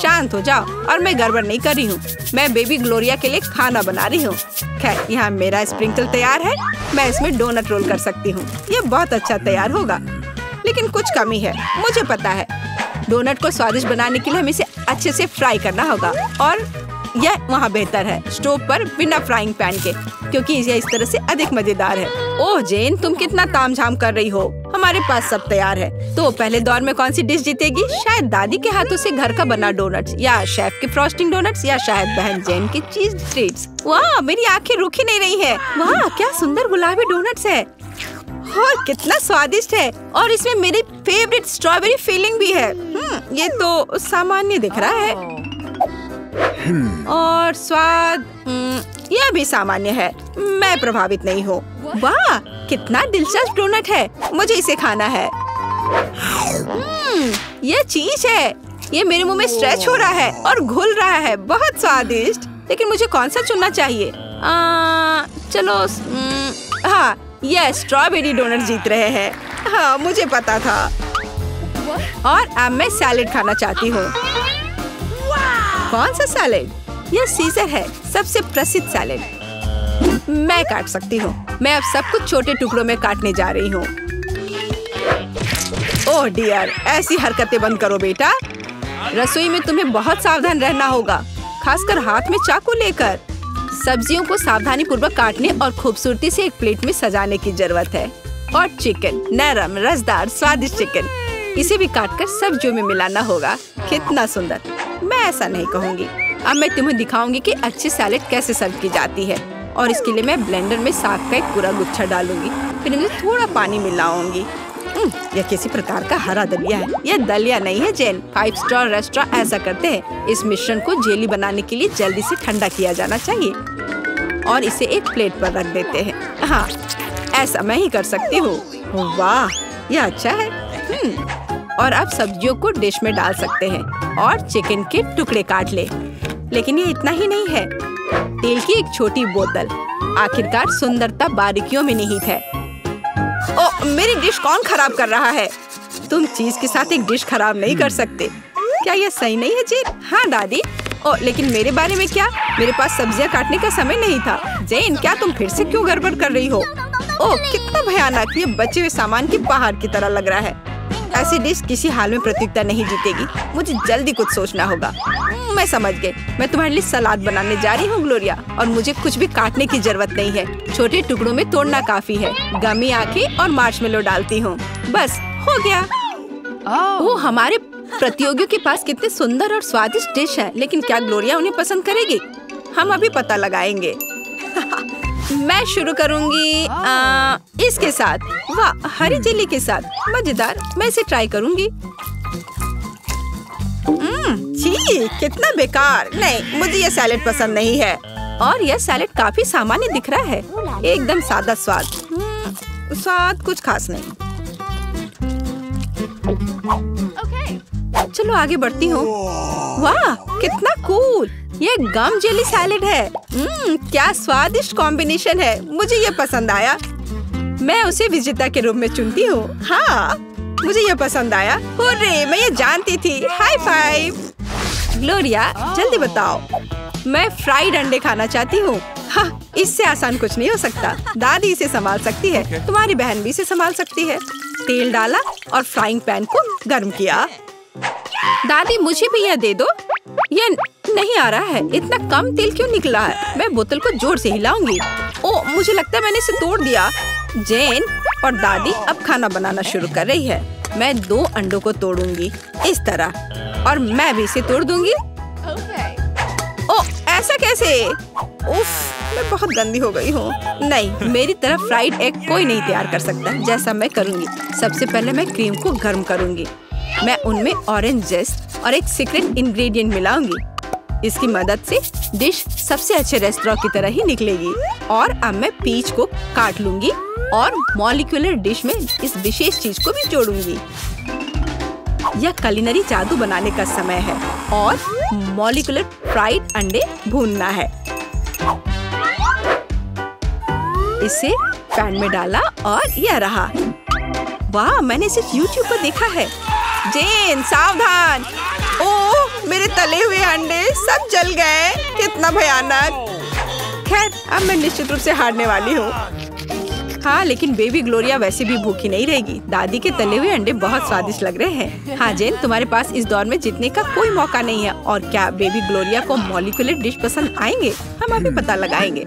शांत हो जाओ। और मैं गड़बड़ नहीं कर रही हूँ, मैं बेबी ग्लोरिया के लिए खाना बना रही हूँ। खैर, यहाँ मेरा स्प्रिंकल तैयार है। मैं इसमें डोनट रोल कर सकती हूँ। ये बहुत अच्छा तैयार होगा, लेकिन कुछ कमी है, मुझे पता है। डोनट को स्वादिष्ट बनाने के लिए हमें इसे अच्छे से फ्राई करना होगा। और यह वहाँ बेहतर है स्टोव पर बिना फ्राइंग पैन के, क्योंकि यह इस तरह से अधिक मजेदार है। ओह जेन, तुम कितना तामझाम कर रही हो। हमारे पास सब तैयार है। तो पहले दौर में कौन सी डिश जीतेगी? शायद दादी के हाथों से घर का बना डोनट्स, या शेफ के फ्रॉस्टिंग डोनट्स, या शायद बहन जेन की चीज ट्रीट्स। वाह, मेरी आंखें रुक ही नहीं रही है। वाह, क्या सुंदर गुलाबी डोनट्स है और कितना स्वादिष्ट है। और इसमें मेरी फेवरेट स्ट्रॉबेरी फिलिंग भी है। ये तो सामान्य दिख रहा है। और स्वाद यह भी सामान्य है। मैं प्रभावित नहीं हूँ। वाह, कितना दिलचस्प डोनट है। मुझे इसे खाना है। यह चीज है। ये मेरे मुंह में स्ट्रेच हो रहा है और घुल रहा है। बहुत स्वादिष्ट। लेकिन मुझे कौन सा चुनना चाहिए? चलो, हाँ, यह स्ट्रॉबेरी डोनट जीत रहे हैं। हाँ, मुझे पता था। और अब मैं सैलेड खाना चाहती हूँ। कौन सा सैलेड? यह सीजर है, सबसे प्रसिद्ध सैलेड। मैं काट सकती हूँ। मैं अब सब कुछ छोटे टुकड़ों में काटने जा रही हूँ। ओह डियर, ऐसी हरकतें बंद करो बेटा। रसोई में तुम्हें बहुत सावधान रहना होगा, खासकर हाथ में चाकू लेकर। सब्जियों को सावधानी पूर्वक काटने और खूबसूरती से एक प्लेट में सजाने की जरूरत है। और चिकन, नरम, रसदार, स्वादिष्ट चिकन, इसे भी काटकर सब्जियों में मिलाना होगा। कितना सुंदर। मैं ऐसा नहीं कहूँगी। अब मैं तुम्हें दिखाऊंगी कि अच्छी सैलेड कैसे सर्व की जाती है। और इसके लिए मैं ब्लेंडर में साग का एक पूरा गुच्छा डालूंगी, फिर इनमें थोड़ा पानी मिलाऊंगी। यह किसी प्रकार का हरा दलिया है। यह दलिया नहीं है जेन। 5 स्टार रेस्टोरेंट ऐसा करते हैं। इस मिश्रण को जेली बनाने के लिए जल्दी से ठंडा किया जाना चाहिए और इसे एक प्लेट पर रख देते हैं। हाँ, ऐसा मैं ही कर सकती हूँ। वाह, यह अच्छा है। और अब सब्जियों को डिश में डाल सकते हैं और चिकन के टुकड़े काट ले। लेकिन ये इतना ही नहीं है। तेल की एक छोटी बोतल। आखिरकार सुंदरता बारीकियों में निहित है। ओ, मेरी डिश कौन खराब कर रहा है? तुम चीज के साथ एक डिश खराब नहीं कर सकते। क्या यह सही नहीं है जेन? हाँ दादी। ओ, लेकिन मेरे बारे में क्या? मेरे पास सब्जियां काटने का समय नहीं था। जेन, क्या तुम फिर से क्यों गड़बड़ कर रही हो? ओह, कितना भयानक। ये बचे हुए सामान की बाहर की तरह लग रहा है। ऐसी डिश किसी हाल में प्रतियोगिता नहीं जीतेगी। मुझे जल्दी कुछ सोचना होगा। मैं समझ गई। मैं तुम्हारे लिए सलाद बनाने जा रही हूँ ग्लोरिया, और मुझे कुछ भी काटने की जरूरत नहीं है। छोटे टुकड़ों में तोड़ना काफी है। गमी आंखें और मार्शमेलो डालती हूँ। बस हो गया। वो हमारे प्रतियोगियों के पास कितने सुंदर और स्वादिष्ट डिश है, लेकिन क्या ग्लोरिया उन्हें पसंद करेगी? हम अभी पता लगाएंगे। मैं शुरू करूंगी इसके साथ। वाह, हरी चिली के साथ, मजेदार। मैं इसे ट्राई करूंगी। छी, कितना बेकार। नहीं, मुझे ये सैलेड पसंद नहीं है। और यह सैलेड काफी सामान्य दिख रहा है। एकदम सादा स्वाद। स्वाद कुछ खास नहीं। चलो आगे बढ़ती हूँ। वाह, कितना कूल। ये गम जेली सैलेड है। क्या स्वादिष्ट कॉम्बिनेशन है। मुझे ये पसंद आया। मैं उसे विजेता के रूप में चुनती हूँ। हाँ, मुझे ये पसंद आया। हुर्रे, मैं ये जानती थी। High five. ग्लोरिया, जल्दी बताओ। मैं फ्राइड अंडे खाना चाहती हूँ। हाँ, इससे आसान कुछ नहीं हो सकता। दादी इसे संभाल सकती है। तुम्हारी बहन भी इसे संभाल सकती है। तेल डाला और फ्राइंग पैन को गर्म किया। दादी, मुझे भी यह दे दो। यह नहीं आ रहा है। इतना कम तेल क्यों निकला है? मैं बोतल को जोर से हिलाऊंगी। ओह, मुझे लगता है मैंने इसे तोड़ दिया। जेन और दादी अब खाना बनाना शुरू कर रही है। मैं 2 अंडों को तोड़ूंगी इस तरह, और मैं भी इसे तोड़ दूंगी। ओह, ऐसा कैसे? उफ, मैं बहुत गंदी हो गई हूँ। नहीं, मेरी तरफ फ्राइड एग कोई नहीं तैयार कर सकता जैसा मैं करूँगी। सबसे पहले मैं क्रीम को गर्म करूँगी। मैं उनमें ऑरेंज जेस्ट और एक सीक्रेट इंग्रेडिएंट मिलाऊंगी। इसकी मदद से डिश सबसे अच्छे रेस्टोरेंट की तरह ही निकलेगी। और अब मैं पीच को काट लूंगी और मॉलिक्यूलर डिश में इस विशेष चीज को भी जोड़ूंगी। यह कुलिनरी जादू बनाने का समय है और मॉलिक्यूलर फ्राइड अंडे भूनना है। इसे पैन में डाला और यह रहा। वाह, मैंने इसे YouTube पर देखा है। जेन, सावधान। ओह, मेरे तले हुए अंडे सब जल गए। कितना भयानक। खैर, अब मैं निश्चित रूप से हारने वाली हूँ। हाँ, लेकिन बेबी ग्लोरिया वैसे भी भूखी नहीं रहेगी। दादी के तले हुए अंडे बहुत स्वादिष्ट लग रहे हैं। हाँ जेन, तुम्हारे पास इस दौर में जीतने का कोई मौका नहीं है। और क्या बेबी ग्लोरिया को मॉलिक्यूलर डिश पसंद आएंगे? हम अभी पता लगाएंगे।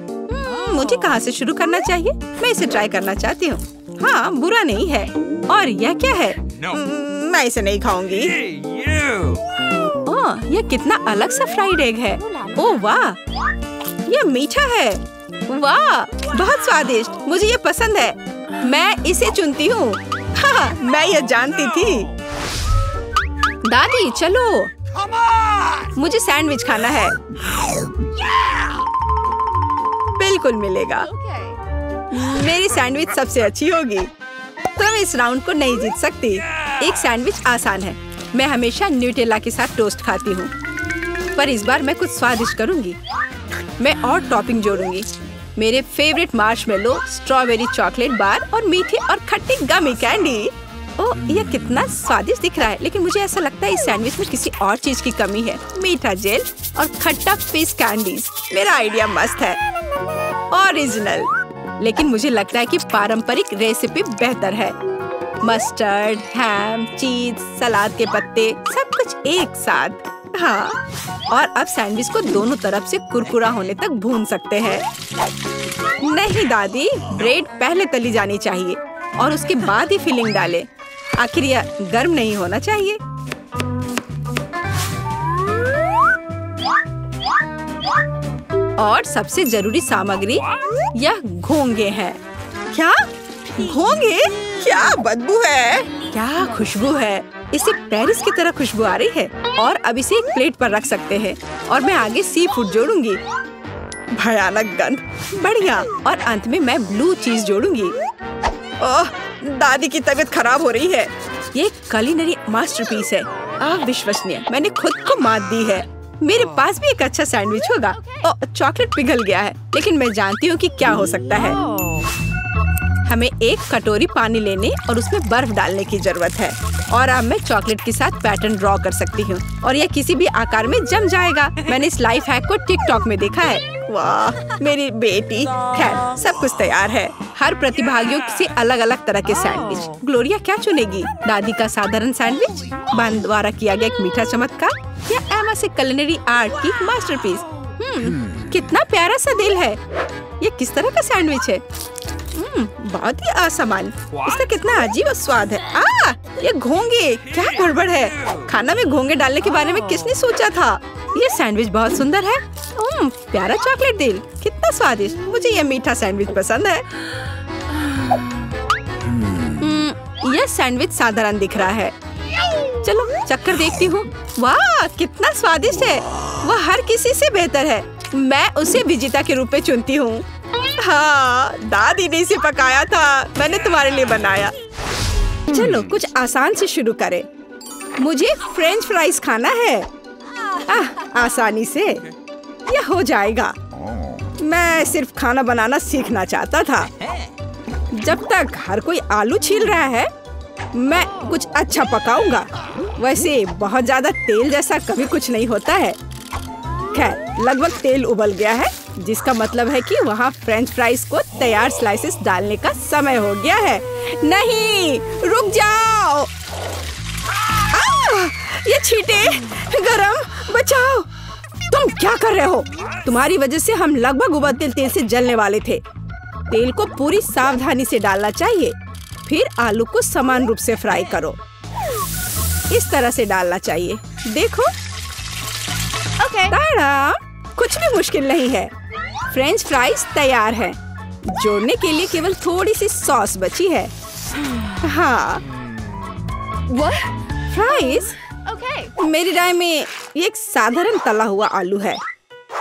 मुझे कहाँ से शुरू करना चाहिए? मैं इसे ट्राई करना चाहती हूँ। हाँ, बुरा नहीं है। और यह क्या है? मैं इसे नहीं खाऊंगी। ओह, यह कितना अलग सा फ्राइड एग है। ओह वाह, यह मीठा है। वाह, बहुत स्वादिष्ट। मुझे ये पसंद है। मैं इसे चुनती हूँ। हाँ, मैं ये जानती थी। दादी, चलो, मुझे सैंडविच खाना है। बिल्कुल मिलेगा। मेरी सैंडविच सबसे अच्छी होगी। तुम इस राउंड को नहीं जीत सकती। एक सैंडविच आसान है। मैं हमेशा न्यूटेला के साथ टोस्ट खाती हूँ, पर इस बार मैं कुछ स्वादिष्ट करूँगी। मैं और टॉपिंग जोड़ूंगी। मेरे favourite marshmallow, strawberry chocolate bar और मीठे और खट्टे गमी कैंडी। ओह, यह कितना स्वादिष्ट दिख रहा है, लेकिन मुझे ऐसा लगता है इस सैंडविच में किसी और चीज की कमी है। मीठा जेल और खट्टा फिश कैंडीज। मेरा आइडिया मस्त है, ओरिजिनल। लेकिन मुझे लगता है कि पारंपरिक रेसिपी बेहतर है। मस्टर्ड, हैम, चीज, सलाद के पत्ते, सब कुछ एक साथ। हाँ, और अब सैंडविच को दोनों तरफ से कुरकुरा होने तक भून सकते हैं। नहीं दादी, ब्रेड पहले तली जानी चाहिए और उसके बाद ही फिलिंग डालें। आखिर यह गर्म नहीं होना चाहिए। और सबसे जरूरी सामग्री यह घोंगे हैं। क्या घोंगे? क्या बदबू है। क्या खुशबू है। इसे पेरिस की तरह खुशबू आ रही है। और अब इसे एक प्लेट पर रख सकते हैं और मैं आगे सी फूड जोड़ूंगी। भयानक गंध। बढ़िया। और अंत में मैं ब्लू चीज जोड़ूंगी। ओह, दादी की तबीयत खराब हो रही है। ये कुलिनरी मास्टरपीस है। अविश्वसनीय। मैंने खुद को मात दी है। मेरे पास भी एक अच्छा सैंडविच होगा। ओह, चॉकलेट पिघल गया है, लेकिन मैं जानती हूँ कि क्या हो सकता है। हमें एक कटोरी पानी लेने और उसमें बर्फ डालने की जरूरत है। और अब मैं चॉकलेट के साथ पैटर्न ड्रॉ कर सकती हूँ और यह किसी भी आकार में जम जाएगा। मैंने इस लाइफ हैक को टिकटॉक में देखा है। वाह मेरी बेटी। खैर सब कुछ तैयार है। हर प्रतिभागियों से अलग अलग तरह के सैंडविच। ग्लोरिया क्या चुनेगी? दादी का साधारण सैंडविच, बहन द्वारा किया गया एक मीठा चमत्कार, या एमा से कुलिनरी आर्ट की मास्टरपीस? कितना प्यारा सा दिल है। ये किस तरह का सैंडविच है? बहुत ही असामान्य। इसका कितना अजीब स्वाद है। ये घोंगे, क्या गड़बड़ है? खाना में घोंगे डालने के बारे में किसने सोचा था? ये सैंडविच बहुत सुंदर है। प्यारा चॉकलेट दिल, कितना स्वादिष्ट। मुझे ये मीठा सैंडविच पसंद है। यह सैंडविच साधारण दिख रहा है। चलो चक्कर देखती हूँ। वाह कितना स्वादिष्ट है। वह हर किसी से बेहतर है। मैं उसे विजेता के रूप में चुनती हूँ। हाँ, दादी ने इसे पकाया था, मैंने तुम्हारे लिए बनाया। चलो कुछ आसान से शुरू करें। मुझे फ्रेंच फ्राइज खाना है। आसानी से यह हो जाएगा। मैं सिर्फ खाना बनाना सीखना चाहता था। जब तक हर कोई आलू छील रहा है, मैं कुछ अच्छा पकाऊंगा। वैसे बहुत ज्यादा तेल जैसा कभी कुछ नहीं होता है। खैर लगभग तेल उबल गया है, जिसका मतलब है कि वहाँ फ्रेंच फ्राइज को तैयार स्लाइसेस डालने का समय हो गया है। नहीं, रुक जाओ। ये छींटे गरम, बचाओ। तुम क्या कर रहे हो? तुम्हारी वजह से हम लगभग उबलते तेल से जलने वाले थे। तेल को पूरी सावधानी से डालना चाहिए। फिर आलू को समान रूप से फ्राई करो। इस तरह से डालना चाहिए। देखो ताड़ा, कुछ भी मुश्किल नहीं है। फ्रेंच फ्राइज तैयार है। जोड़ने के लिए केवल थोड़ी सी सॉस बची है। हाँ, फ्राइज मेरी राय में ये एक साधारण तला हुआ आलू है,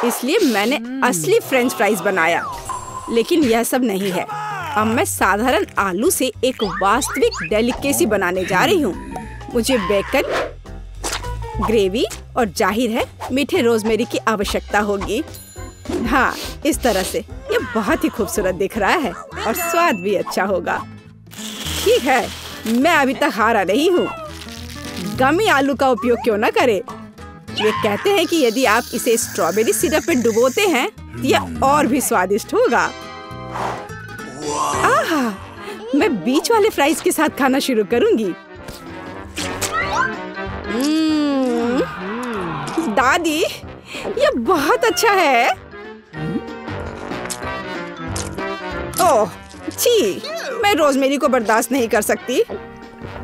इसलिए मैंने असली फ्रेंच फ्राइज बनाया। लेकिन यह सब नहीं है। अब मैं साधारण आलू से एक वास्तविक डेलिकेसी बनाने जा रही हूँ। मुझे बेकन, ग्रेवी और जाहिर है मीठे रोजमेरी की आवश्यकता होगी। हाँ, इस तरह से ये बहुत ही खूबसूरत दिख रहा है और स्वाद भी अच्छा होगा। ठीक है, मैं अभी तक हारा नहीं हूँ। गमी आलू का उपयोग क्यों न करें? वे कहते हैं कि यदि आप इसे स्ट्रॉबेरी सिरप में डुबोते हैं तो यह और भी स्वादिष्ट होगा। मैं बीच वाले फ्राइज के साथ खाना शुरू करूंगी। दादी, ये बहुत अच्छा है। ओह, छी, मैं रोजमेरी को बर्दाश्त नहीं कर सकती।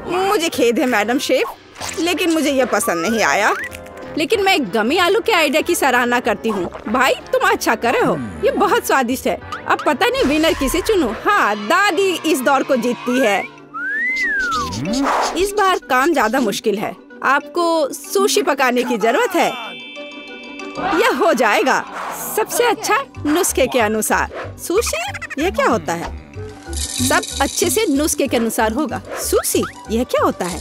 मुझे खेद है मैडम शेफ, लेकिन मुझे यह पसंद नहीं आया। लेकिन मैं गमी आलू के आइडिया की सराहना करती हूँ। भाई तुम अच्छा कर रहे हो, ये बहुत स्वादिष्ट है। अब पता नहीं विनर किसे चुनूं। हाँ, दादी इस दौर को जीतती है। इस बार काम ज्यादा मुश्किल है। आपको सुशी पकाने की जरूरत है। यह हो जाएगा सबसे अच्छा नुस्खे के अनुसार। सुशी, यह क्या होता है? सब अच्छे से नुस्खे के अनुसार होगा। सुशी, यह क्या होता है?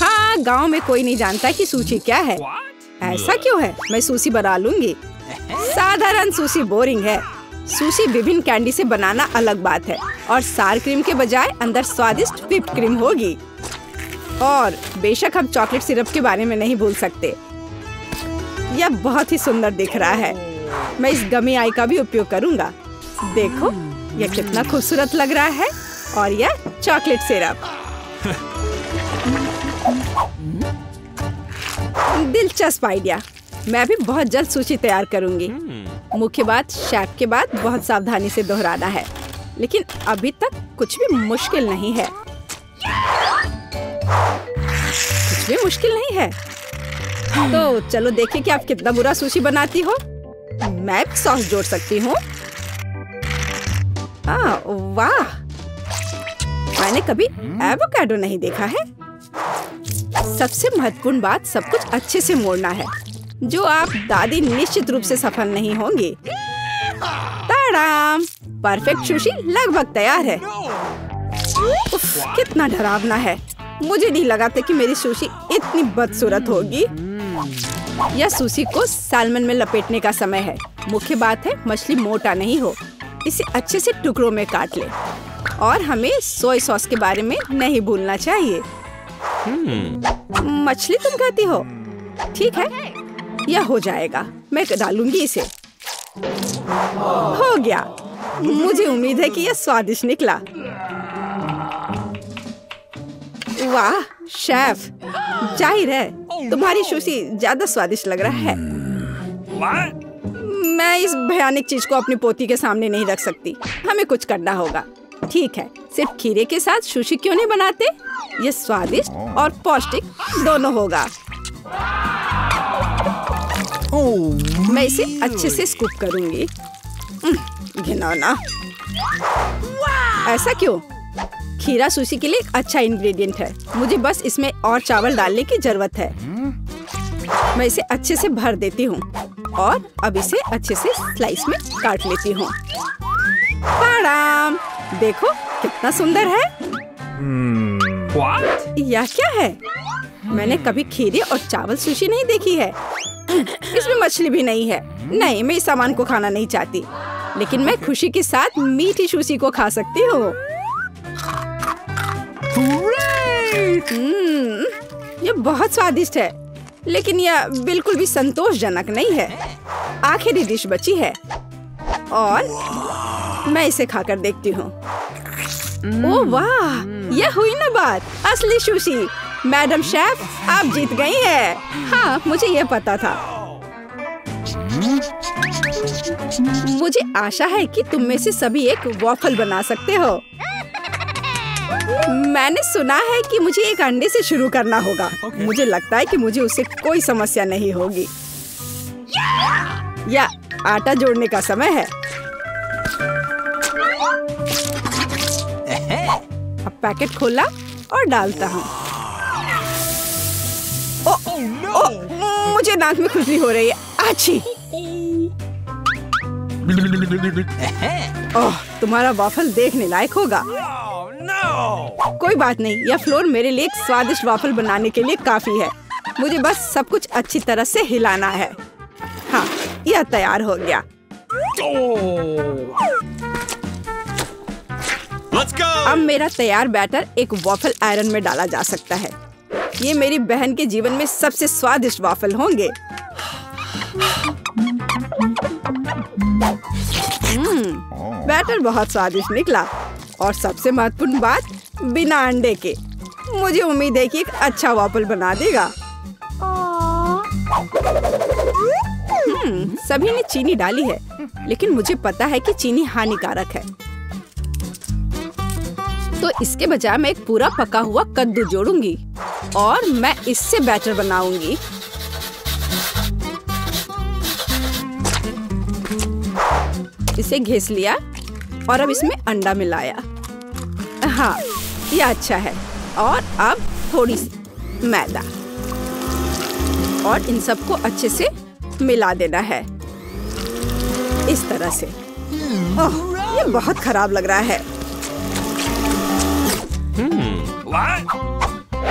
हाँ, गांव में कोई नहीं जानता कि सुशी क्या है। ऐसा क्यों है? मैं सुशी बना लूंगी। साधारण सुशी बोरिंग है। सुशी विभिन्न कैंडी से बनाना अलग बात है, और सार क्रीम के बजाय अंदर स्वादिष्ट व्हिप्ड क्रीम होगी। और बेशक हम चॉकलेट सिरप के बारे में नहीं भूल सकते। यह बहुत ही सुंदर दिख रहा है। मैं इस गमी आई का भी उपयोग करूंगा। देखो, यह कितना खूबसूरत लग रहा है। और यह चॉकलेट सिरप। दिलचस्प आइडिया। मैं भी बहुत जल्द सुशी तैयार करूंगी। मुख्य बात शेफ के बाद बहुत सावधानी से दोहराना है। लेकिन अभी तक कुछ भी मुश्किल नहीं है। कुछ भी मुश्किल नहीं है। तो चलो देखें कि आप कितना बुरा सुशी बनाती हो। मैं भी सॉस जोड़ सकती हूँ। वाह, मैंने कभी एवोकाडो नहीं देखा है। सबसे महत्वपूर्ण बात, सब कुछ अच्छे से मोड़ना है, जो आप दादी निश्चित रूप से सफल नहीं होंगी। ताड़ाम, परफेक्ट सुशी लगभग तैयार है। उफ, कितना डरावना है। मुझे नहीं लगा था कि मेरी सुशी इतनी बदसूरत होगी। यह सुशी को साल्मन में लपेटने का समय है। मुख्य बात है मछली मोटा नहीं हो। इसे अच्छे से टुकड़ों में काट ले। और हमें सोया सॉस के बारे में नहीं भूलना चाहिए। मछली तुम कहती हो? ठीक है, यह हो जाएगा। मैं डालूंगी इसे। हो गया। मुझे उम्मीद है कि यह स्वादिष्ट निकला। वाह शेफ, जाहिर है तुम्हारी सुशी ज्यादा स्वादिष्ट लग रहा है। मैं इस भयानक चीज को अपनी पोती के सामने नहीं रख सकती। हमें कुछ करना होगा। ठीक है, सिर्फ खीरे के साथ सुशी क्यों नहीं बनाते? ये स्वादिष्ट और पौष्टिक दोनों होगा। मैं इसे अच्छे से स्कूप करूंगी। घिनौना। ऐसा क्यों? खीरा सुशी के लिए एक अच्छा इंग्रेडिएंट है। मुझे बस इसमें और चावल डालने की जरूरत है। मैं इसे अच्छे से भर देती हूँ और अब इसे अच्छे से स्लाइस में काट लेती हूँ। देखो कितना सुंदर है। यह क्या है? मैंने कभी खीरे और चावल सुशी नहीं देखी है। इसमें मछली भी नहीं है। नहीं, मैं इस सामान को खाना नहीं चाहती, लेकिन मैं खुशी के साथ मीठी सुशी को खा सकती हूँ। यह बहुत स्वादिष्ट है, लेकिन यह बिल्कुल भी संतोषजनक नहीं है। आखिरी डिश बची है और मैं इसे खाकर देखती हूँ। ओह वाह, यह हुई ना बात, असली सुशी। मैडम शेफ, आप जीत गई हैं। हाँ, मुझे यह पता था। मुझे आशा है कि तुम में से सभी एक वॉफल बना सकते हो। मैंने सुना है कि मुझे एक अंडे से शुरू करना होगा। मुझे लगता है कि मुझे उससे कोई समस्या नहीं होगी। या आटा जोड़ने का समय है। अब पैकेट खोला और डालता हूँ। मुझे नाक में खुजली हो रही है। आछी। ओह, तुम्हारा वॉफल देखने लायक होगा। कोई बात नहीं, यह फ्लोर मेरे लिए एक स्वादिष्ट वॉफल बनाने के लिए काफी है। मुझे बस सब कुछ अच्छी तरह से हिलाना है। हाँ, यह तैयार हो गया। Let's go! अब मेरा तैयार बैटर एक वॉफल आयरन में डाला जा सकता है। ये मेरी बहन के जीवन में सबसे स्वादिष्ट वॉफल होंगे। बैटर बहुत स्वादिष्ट निकला और सबसे महत्वपूर्ण बात, बिना अंडे के। मुझे उम्मीद है कि एक अच्छा वॉफल बना देगा। सभी ने चीनी डाली है, लेकिन मुझे पता है कि चीनी हानिकारक है। तो इसके बजाय मैं एक पूरा पका हुआ कद्दू जोड़ूंगी और मैं इससे बैटर बनाऊंगी। इसे घिस लिया और अब इसमें अंडा मिलाया। हाँ, यह अच्छा है। और अब थोड़ी सी मैदा और इन सबको अच्छे से मिला देना है, इस तरह से। ओह, ये बहुत खराब लग रहा है।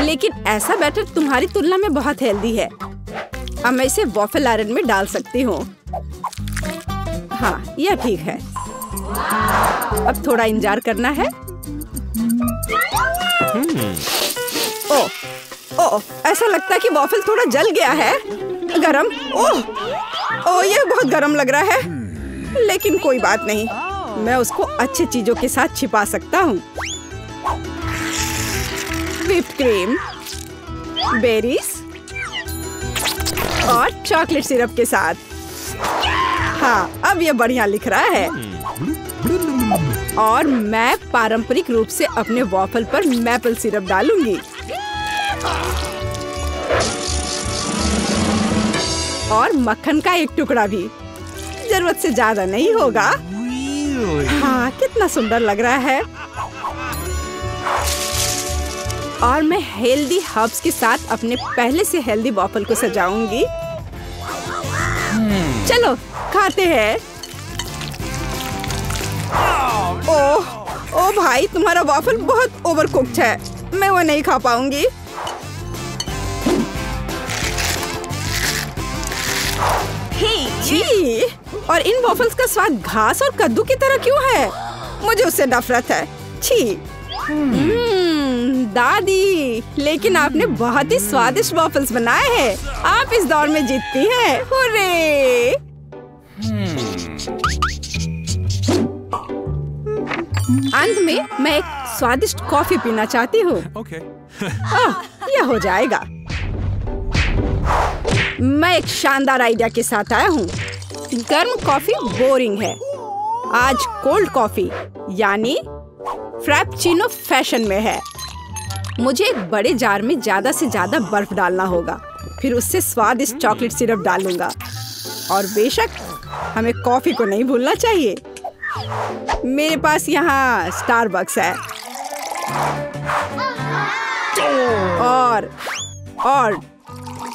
लेकिन ऐसा बैटर तुम्हारी तुलना में बहुत हेल्दी है। अब मैं इसे वॉफल आयरन में डाल सकती हूँ। हाँ, यह ठीक है। अब थोड़ा इंतजार करना है। ओह, ओह, ऐसा लगता है कि वॉफल थोड़ा जल गया है। गरम। ओह, ओह, यह बहुत गरम लग रहा है। लेकिन कोई बात नहीं, मैं उसको अच्छी चीजों के साथ छिपा सकता हूँ। व्हिप्ड क्रीम, बेरीज और चॉकलेट सिरप के साथ। हाँ, अब ये बढ़िया लिख रहा है। और मैं पारंपरिक रूप से अपने वॉफल पर मैपल सिरप डालूंगी। और मक्खन का एक टुकड़ा भी। जरूरत से ज्यादा नहीं होगा। हाँ, कितना सुंदर लग रहा है। और मैं हेल्दी हर्ब्स के साथ अपने पहले से हेल्दी वॉफल को सजाऊंगी। चलो खाते हैं। ओह, ओ भाई, तुम्हारा वॉफल बहुत ओवरकुक्ड है। मैं वो नहीं खा पाऊंगी। छी, और इन वॉफल्स का स्वाद घास और कद्दू की तरह क्यों है? मुझे उससे नफरत है। छी। दादी, लेकिन आपने बहुत ही स्वादिष्ट वॉफल्स बनाए हैं। आप इस दौर में जीतती हैं। हुर्रे! अंत में मैं एक स्वादिष्ट कॉफी पीना चाहती हूँ। Okay. यह हो जाएगा। मैं एक शानदार आइडिया के साथ आया हूँ। गर्म कॉफी बोरिंग है। आज कोल्ड कॉफी यानी फ्रैप्चिनो फैशन में है। मुझे एक बड़े जार में ज्यादा से ज्यादा बर्फ डालना होगा, फिर उससे स्वादिष्ट चॉकलेट सिरप डालूंगा। और बेशक हमें कॉफी को नहीं भूलना चाहिए। मेरे पास यहाँ स्टारबक्स है और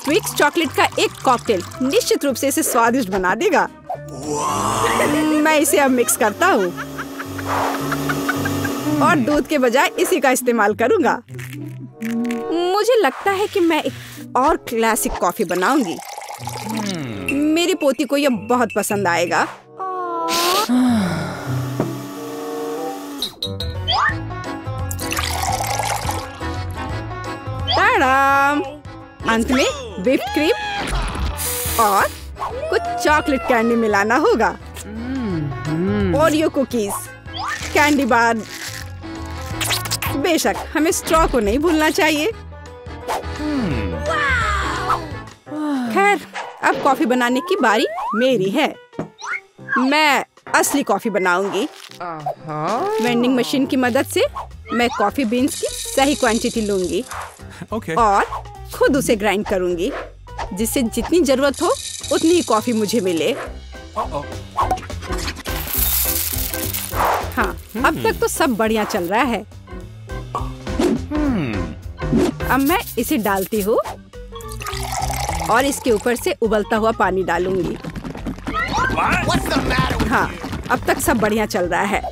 ट्विक्स चॉकलेट का एक कॉकटेल निश्चित रूप से इसे स्वादिष्ट बना देगा। मैं इसे अब मिक्स करता हूँ और दूध के बजाय इसी का इस्तेमाल करूँगा। मुझे लगता है कि मैं एक और क्लासिक कॉफी बनाऊंगी। मेरी पोती को यह बहुत पसंद आएगा। ताड़ाम! अंत में व्हिप्ड क्रीम और कुछ चॉकलेट कैंडी मिलाना होगा। Oreo cookies, candy bar. बेशक हमें स्ट्रॉ को नहीं भूलना चाहिए। खैर, अब कॉफी बनाने की बारी मेरी है। मैं असली कॉफी बनाऊंगी। वेंडिंग मशीन की मदद से मैं कॉफी बीन्स की सही क्वांटिटी लूंगी Okay. और खुद उसे ग्राइंड करूंगी, जिससे जितनी जरूरत हो उतनी ही कॉफी मुझे मिले। Uh-oh. हाँ, अब तक तो सब बढ़िया चल रहा है। अब मैं इसे डालती हूँ और इसके ऊपर से उबलता हुआ पानी डालूंगी। हाँ, अब तक सब बढ़िया चल रहा है।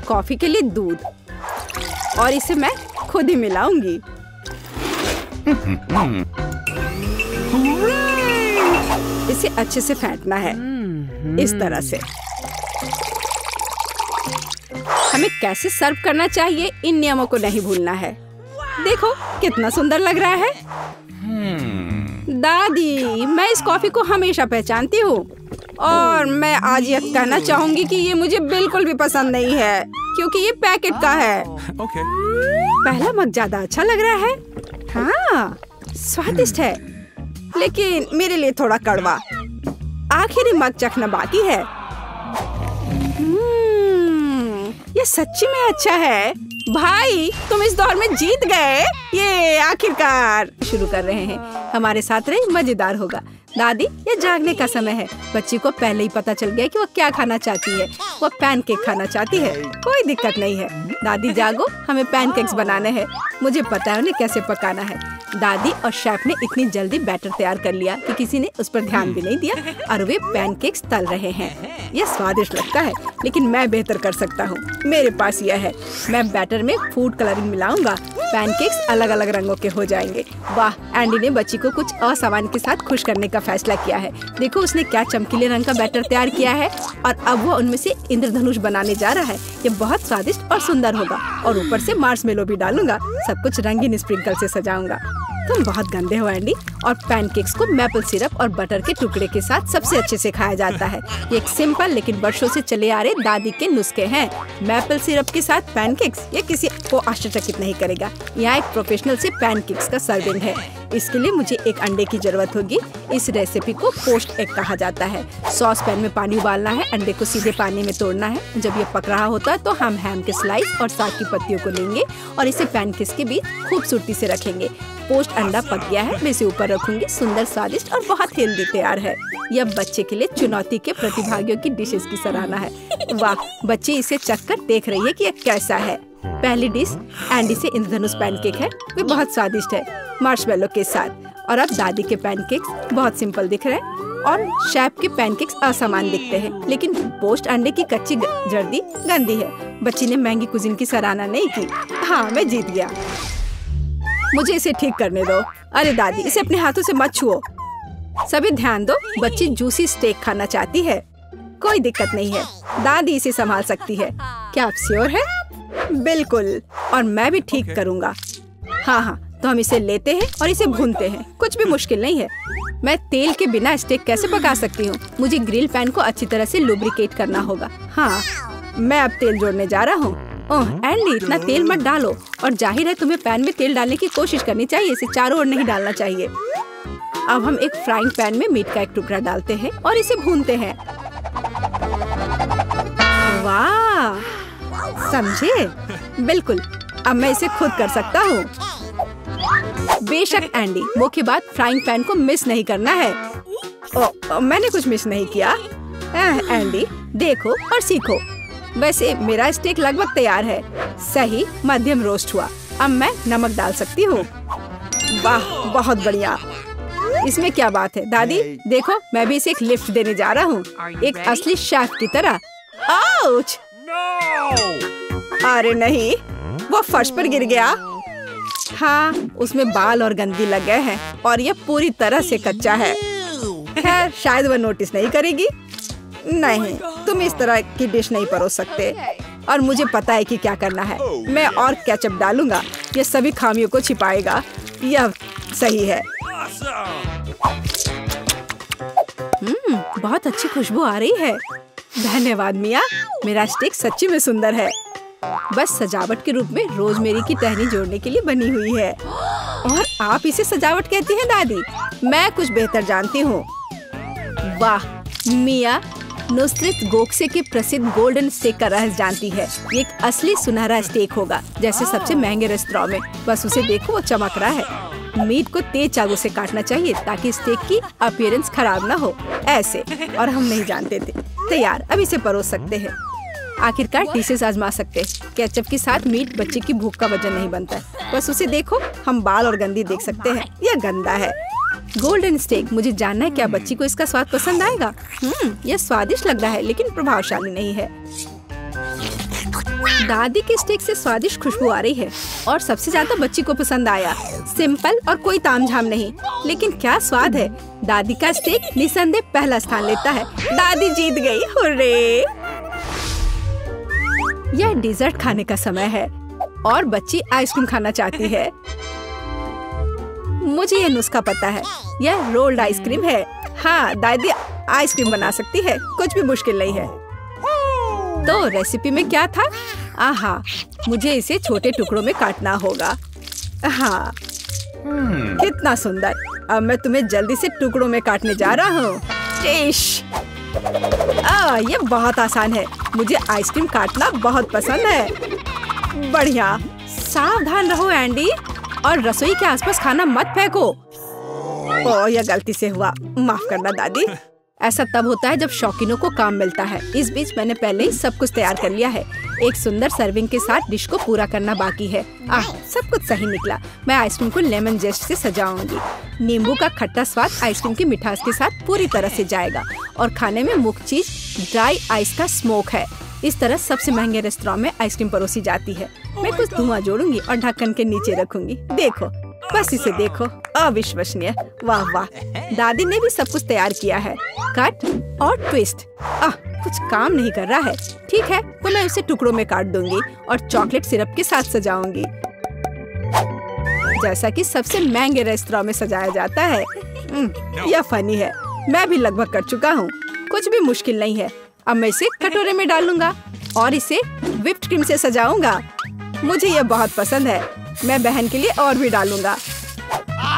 कॉफी के लिए दूध और इसे मैं खुद ही मिलाऊंगी। इसे अच्छे से फेंटना है, इस तरह से। हमें कैसे सर्व करना चाहिए, इन नियमों को नहीं भूलना है। देखो कितना सुंदर लग रहा है। दादी, मैं इस कॉफी को हमेशा पहचानती हूँ और मैं आज यह कहना चाहूंगी कि ये मुझे बिल्कुल भी पसंद नहीं है, क्योंकि ये पैकेट का है। Okay. पहला मग ज्यादा अच्छा लग रहा है। हाँ, स्वादिष्ट है, लेकिन मेरे लिए थोड़ा कड़वा। आखिरी मग चखना बाकी है। ये सच्ची में अच्छा है। भाई, तुम इस दौर में जीत गए। ये आखिरकार शुरू कर रहे हैं। हमारे साथ रहे, मजेदार होगा। दादी, ये जागने का समय है। बच्ची को पहले ही पता चल गया कि वो क्या खाना चाहती है। वो पैनकेक खाना चाहती है। कोई दिक्कत नहीं है। दादी जागो, हमें पैनकेक्स बनाने हैं। मुझे पता है उन्हें कैसे पकाना है। दादी और शेफ ने इतनी जल्दी बैटर तैयार कर लिया कि किसी ने उस पर ध्यान भी नहीं दिया और वे पैनकेक्स तल रहे हैं। यह स्वादिष्ट लगता है, लेकिन मैं बेहतर कर सकता हूँ। मेरे पास यह है। मैं बैटर में फूड कलरिंग मिलाऊंगा। पैनकेक्स अलग अलग रंगों के हो जाएंगे। वाह, एंडी ने बच्ची को कुछ असामान्य के साथ खुश करने का फैसला किया है। देखो उसने क्या चमकीले रंग का बैटर तैयार किया है और अब वो उनमें से इंद्रधनुष बनाने जा रहा है। ये बहुत स्वादिष्ट और सुंदर होगा और ऊपर से मार्शमेलो भी डालूंगा। सब कुछ रंगीन स्प्रिंकल से सजाऊंगा। तुम बहुत गंदे हो एंडी। और पैनकेक्स को मैपल सिरप और बटर के टुकड़े के साथ सबसे अच्छे से खाया जाता है। ये एक सिंपल लेकिन वर्षों से चले आ रहे दादी के नुस्खे हैं। मैपल सिरप के साथ पैनकेक्स, ये किसी को आश्चर्यचकित नहीं करेगा। यहाँ एक प्रोफेशनल से पैनकेक्स का सर्विंग है। इसके लिए मुझे एक अंडे की जरूरत होगी। इस रेसिपी को पोस्ट एग कहा जाता है। सॉस पैन में पानी उबालना है। अंडे को सीधे पानी में तोड़ना है। जब ये पक रहा होता है तो हम हैम के स्लाइस और साग की पत्तियों को लेंगे और इसे पैनकेक्स के बीच खूबसूरती से रखेंगे। पोस्ट अंडा पक गया है, मैं इसे ऊपर रखूंगी। सुंदर, स्वादिष्ट और बहुत हेल्दी तैयार है। यह बच्चे के लिए चुनौती के प्रतिभागियों की डिशेस की सराहना है। वाह, बच्चे इसे चखकर देख रही है कि यह कैसा है। पहली डिश एंडी से इंद्रधनुष पैनकेक है। वे बहुत स्वादिष्ट है, मार्शमेलो के साथ। और अब दादी के पैनकेक्स बहुत सिंपल दिख रहे हैं और शेफ के पैनकेक्स असमान दिखते हैं, लेकिन पोस्ट अंडे की कच्ची जर्दी गंदी है। बच्ची ने महंगी कुजीन की सराहना नहीं की। हाँ, मैं जीत गया। मुझे इसे ठीक करने दो। अरे दादी, इसे अपने हाथों से मत छुओ। सभी ध्यान दो, बच्ची जूसी स्टेक खाना चाहती है। कोई दिक्कत नहीं है, दादी इसे संभाल सकती है। क्या आप श्योर है? बिल्कुल, और मैं भी ठीक करूँगा। हाँ, तो हम इसे लेते हैं और इसे भूनते हैं। कुछ भी मुश्किल नहीं है। मैं तेल के बिना स्टेक कैसे पका सकती हूँ? मुझे ग्रिल पैन को अच्छी तरह से लुब्रिकेट करना होगा। हाँ, मैं अब तेल जोड़ने जा रहा हूँ। ओह एंडी, इतना तेल मत डालो। और जाहिर है तुम्हें पैन में तेल डालने की कोशिश करनी चाहिए, इसे चारों ओर नहीं डालना चाहिए। अब हम एक फ्राइंग पैन में मीट का एक टुकड़ा डालते हैं और इसे भूनते हैं। वाह, समझे? बिल्कुल, अब मैं इसे खुद कर सकता हूँ। बेशक एंडी, मुख्य बात फ्राइंग पैन को मिस नहीं करना है। मैंने कुछ मिस नहीं किया। एंडी, देखो और सीखो। वैसे मेरा स्टेक लगभग तैयार है। सही मध्यम रोस्ट हुआ। अब मैं नमक डाल सकती हूँ। वाह, बहुत बढ़िया। इसमें क्या बात है दादी? देखो, मैं भी इसे एक लिफ्ट देने जा रहा हूँ, एक असली शेफ की तरह। आउच! अरे नहीं, वो फर्श पर गिर गया। हाँ, उसमें बाल और गंदगी लग गए हैं और ये पूरी तरह से कच्चा है। खैर, शायद वह नोटिस नहीं करेगी। नहीं, तुम इस तरह की डिश नहीं परोस सकते। और मुझे पता है कि क्या करना है। मैं और केचप डालूंगा, ये सभी खामियों को छिपाएगा। यह सही है। बहुत अच्छी खुशबू आ रही है। धन्यवाद मिया, मेरा स्टेक सच्ची में सुंदर है। बस सजावट के रूप में रोजमेरी की टहनी जोड़ने के लिए बनी हुई है। और आप इसे सजावट कहती हैं दादी? मैं कुछ बेहतर जानती हूँ। वाह, मिया नुसरत गोखसे के प्रसिद्ध गोल्डन स्टेक का रहस्य जानती है। ये एक असली सुनहरा स्टेक होगा, जैसे सबसे महंगे रेस्तरां में। बस उसे देखो, वो चमक रहा है। मीट को तेज चाकू से काटना चाहिए ताकि स्टेक की अपीयरेंस खराब ना हो। ऐसे, और हम नहीं जानते थे। तैयार, अब इसे परोस सकते हैं। आखिरकार डिशेस आजमा सकते हैं। केचप के साथ मीट बच्चे की भूख का वजन नहीं बनता है। बस उसे देखो, हम बाल और गंदी देख सकते हैं। यह गंदा है। गोल्डन स्टेक, मुझे जानना है क्या बच्ची को इसका स्वाद पसंद आएगा। यह स्वादिष्ट लग रहा है लेकिन प्रभावशाली नहीं है। दादी के स्टेक से स्वादिष्ट खुशबू आ रही है और सबसे ज्यादा बच्ची को पसंद आया। सिंपल और कोई तामझाम नहीं, लेकिन क्या स्वाद है। दादी का स्टेक निसंदेह पहला स्थान लेता है। दादी जीत गई, हुर्रे! यह डिजर्ट खाने का समय है और बच्ची आइसक्रीम खाना चाहती है। मुझे यह नुस्खा पता है। यह रोल्ड आइसक्रीम है। हाँ, दादी आइसक्रीम बना सकती है, कुछ भी मुश्किल नहीं है। तो रेसिपी में क्या था? आहा, मुझे इसे छोटे टुकड़ों में काटना होगा। हाँ, कितना सुंदर। अब मैं तुम्हें जल्दी से टुकड़ों में काटने जा रहा हूँ। ये बहुत आसान है। मुझे आइसक्रीम काटना बहुत पसंद है। बढ़िया। सावधान रहो एंडी, और रसोई के आसपास खाना मत फेंको। ओह, यह गलती से हुआ, माफ करना दादी। ऐसा तब होता है जब शौकीनों को काम मिलता है। इस बीच मैंने पहले ही सब कुछ तैयार कर लिया है। एक सुंदर सर्विंग के साथ डिश को पूरा करना बाकी है। सब कुछ सही निकला। मैं आइसक्रीम को लेमन जेस्ट से सजाऊंगी। नींबू का खट्टा स्वाद आइसक्रीम की मिठास के साथ पूरी तरह से जाएगा और खाने में मुख्य चीज ड्राई आइस का स्मोक है। इस तरह सबसे महंगे रेस्तरां में आइसक्रीम परोसी जाती है। मैं कुछ धुआं जोड़ूंगी और ढक्कन के नीचे रखूंगी। देखो, बस इसे देखो, अविश्वसनीय। वाह वाह, दादी ने भी सब कुछ तैयार किया है। कट और ट्विस्ट। कुछ काम नहीं कर रहा है। ठीक है, तो मैं उसे टुकड़ों में काट दूंगी और चॉकलेट सिरप के साथ सजाऊंगी, जैसा कि सबसे महंगे रेस्तरां में सजाया जाता है। यह फनी है। मैं भी लगभग कर चुका हूँ। कुछ भी मुश्किल नहीं है। अब मैं इसे कटोरे में डालूंगा और इसे व्हिप्ड क्रीम से सजाऊंगा। मुझे यह बहुत पसंद है। मैं बहन के लिए और भी डालूंगा।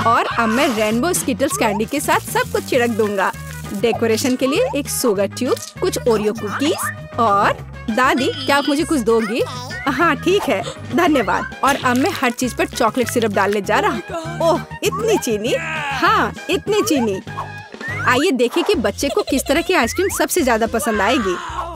और अब मैं रेनबो स्किटल्स कैंडी के साथ सब कुछ छिड़क दूंगा। डेकोरेशन के लिए एक शुगर ट्यूब, कुछ ओरियो कुकीज और दादी, क्या आप मुझे कुछ दोगी? हाँ ठीक है, धन्यवाद। और अब मैं हर चीज पर चॉकलेट सिरप डालने जा रहा हूँ। ओह, इतनी चीनी? हाँ, इतनी चीनी। आइए देखें कि बच्चे को किस तरह की आइसक्रीम सबसे ज्यादा पसंद आएगी।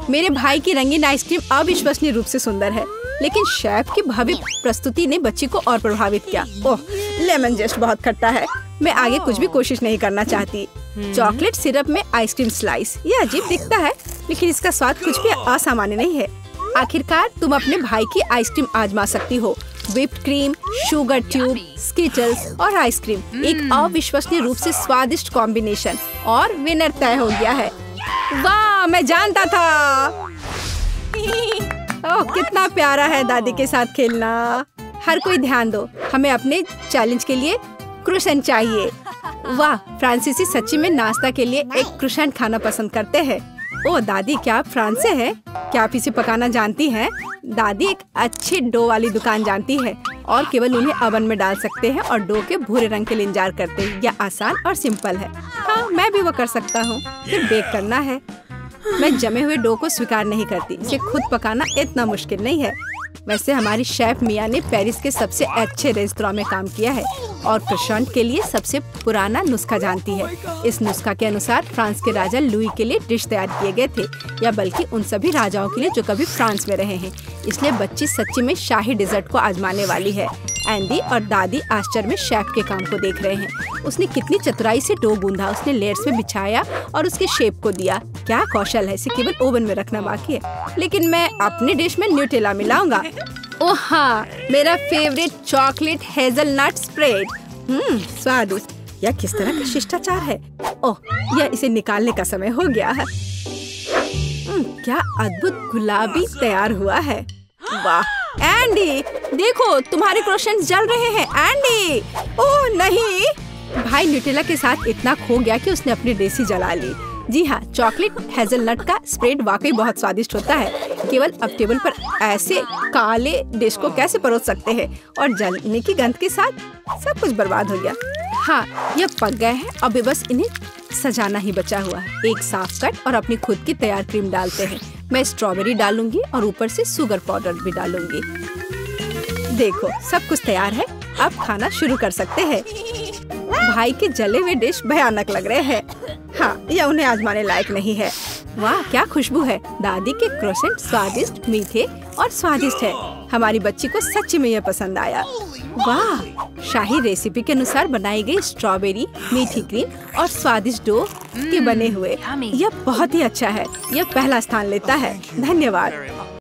मेरे भाई की रंगीन आइसक्रीम अविश्वसनीय रूप से सुंदर है, लेकिन शेफ की भव्य प्रस्तुति ने बच्ची को और प्रभावित किया। ओह, लेमन जेस्ट बहुत खट्टा है। मैं आगे कुछ भी कोशिश नहीं करना चाहती। चॉकलेट सिरप में आइसक्रीम स्लाइस, ये अजीब दिखता है, लेकिन इसका स्वाद कुछ भी असामान्य नहीं है। आखिरकार तुम अपने भाई की आइसक्रीम आजमा सकती हो। Whipped cream, sugar tube, Skittles और आइसक्रीम, एक अविश्वसनीय रूप से स्वादिष्ट कॉम्बिनेशन। और विनर तय हो गया है। वाह, मैं जानता था। ओह, कितना प्यारा है दादी के साथ खेलना। हर कोई ध्यान दो, हमें अपने चैलेंज के लिए क्रोसेंट चाहिए। वाह, फ्रांसीसी सच्ची में नाश्ता के लिए एक क्रोसेंट खाना पसंद करते हैं। ओ दादी, क्या आप फ्रांस से हैं? क्या आप इसे पकाना जानती हैं? दादी एक अच्छी डो वाली दुकान जानती है और केवल उन्हें ओवन में डाल सकते हैं और डो के भूरे रंग के लिए इंतजार करते हैं। यह आसान और सिंपल है। हाँ, मैं भी वो कर सकता हूँ। फिर बेक करना है। मैं जमे हुए डो को स्वीकार नहीं करती। इसे खुद पकाना इतना मुश्किल नहीं है। वैसे हमारी शेफ मिया ने पेरिस के सबसे अच्छे रेस्तरां में काम किया है और क्रोसेंट के लिए सबसे पुराना नुस्खा जानती है। इस नुस्खा के अनुसार फ्रांस के राजा लुई के लिए डिश तैयार किए गए थे, या बल्कि उन सभी राजाओं के लिए जो कभी फ्रांस में रहे हैं। इसलिए बच्ची सच्ची में शाही डिजर्ट को आजमाने वाली है। एंडी और दादी आश्चर्य में शेफ के काम को देख रहे हैं। उसने कितनी चतुराई से डो गूंधा। उसने लेयर्स में बिछाया और उसके शेप को दिया। क्या कौशल है! इसे केवल ओवन में रखना बाकी है। लेकिन मैं अपनी डिश में न्यूटेला मिलाऊंगा। ओह हाँ, मेरा फेवरेट चॉकलेट हेजलनट स्प्रेड। स्वादिष्ट। यह किस तरह का शिष्टाचार है! ओह, यह इसे निकालने का समय हो गया है। क्या अद्भुत गुलाबी तैयार हुआ है! वाह एंडी, देखो तुम्हारे क्रोसेंट जल रहे हैं। एंडी, ओह नहीं! भाई न्यूटेला के साथ इतना खो गया कि उसने अपनी देसी जला ली। जी हाँ, चॉकलेट हेजलनट का स्प्रेड वाकई बहुत स्वादिष्ट होता है। केवल अब टेबल पर ऐसे काले डिश को कैसे परोस सकते हैं, और जलने की गंध के साथ सब कुछ बर्बाद हो गया। हाँ, यह पक गए हैं। अब बस इन्हें सजाना ही बचा हुआ है। एक साफ कट और अपनी खुद की तैयार क्रीम डालते हैं। मैं स्ट्रॉबेरी डालूंगी और ऊपर से शुगर पाउडर भी डालूंगी। देखो, सब कुछ तैयार है। अब खाना शुरू कर सकते हैं। भाई के जले हुए डिश भयानक लग रहे हैं। हाँ, यह उन्हें आजमाने लायक नहीं है। वाह, क्या खुशबू है! दादी के क्रोसेंट स्वादिष्ट, मीठे और स्वादिष्ट है। हमारी बच्ची को सच्ची में यह पसंद आया। वाह, शाही रेसिपी के अनुसार बनाई गई स्ट्रॉबेरी, मीठी क्रीम और स्वादिष्ट डो के बने हुए। यह बहुत ही अच्छा है। यह पहला स्थान लेता है। धन्यवाद।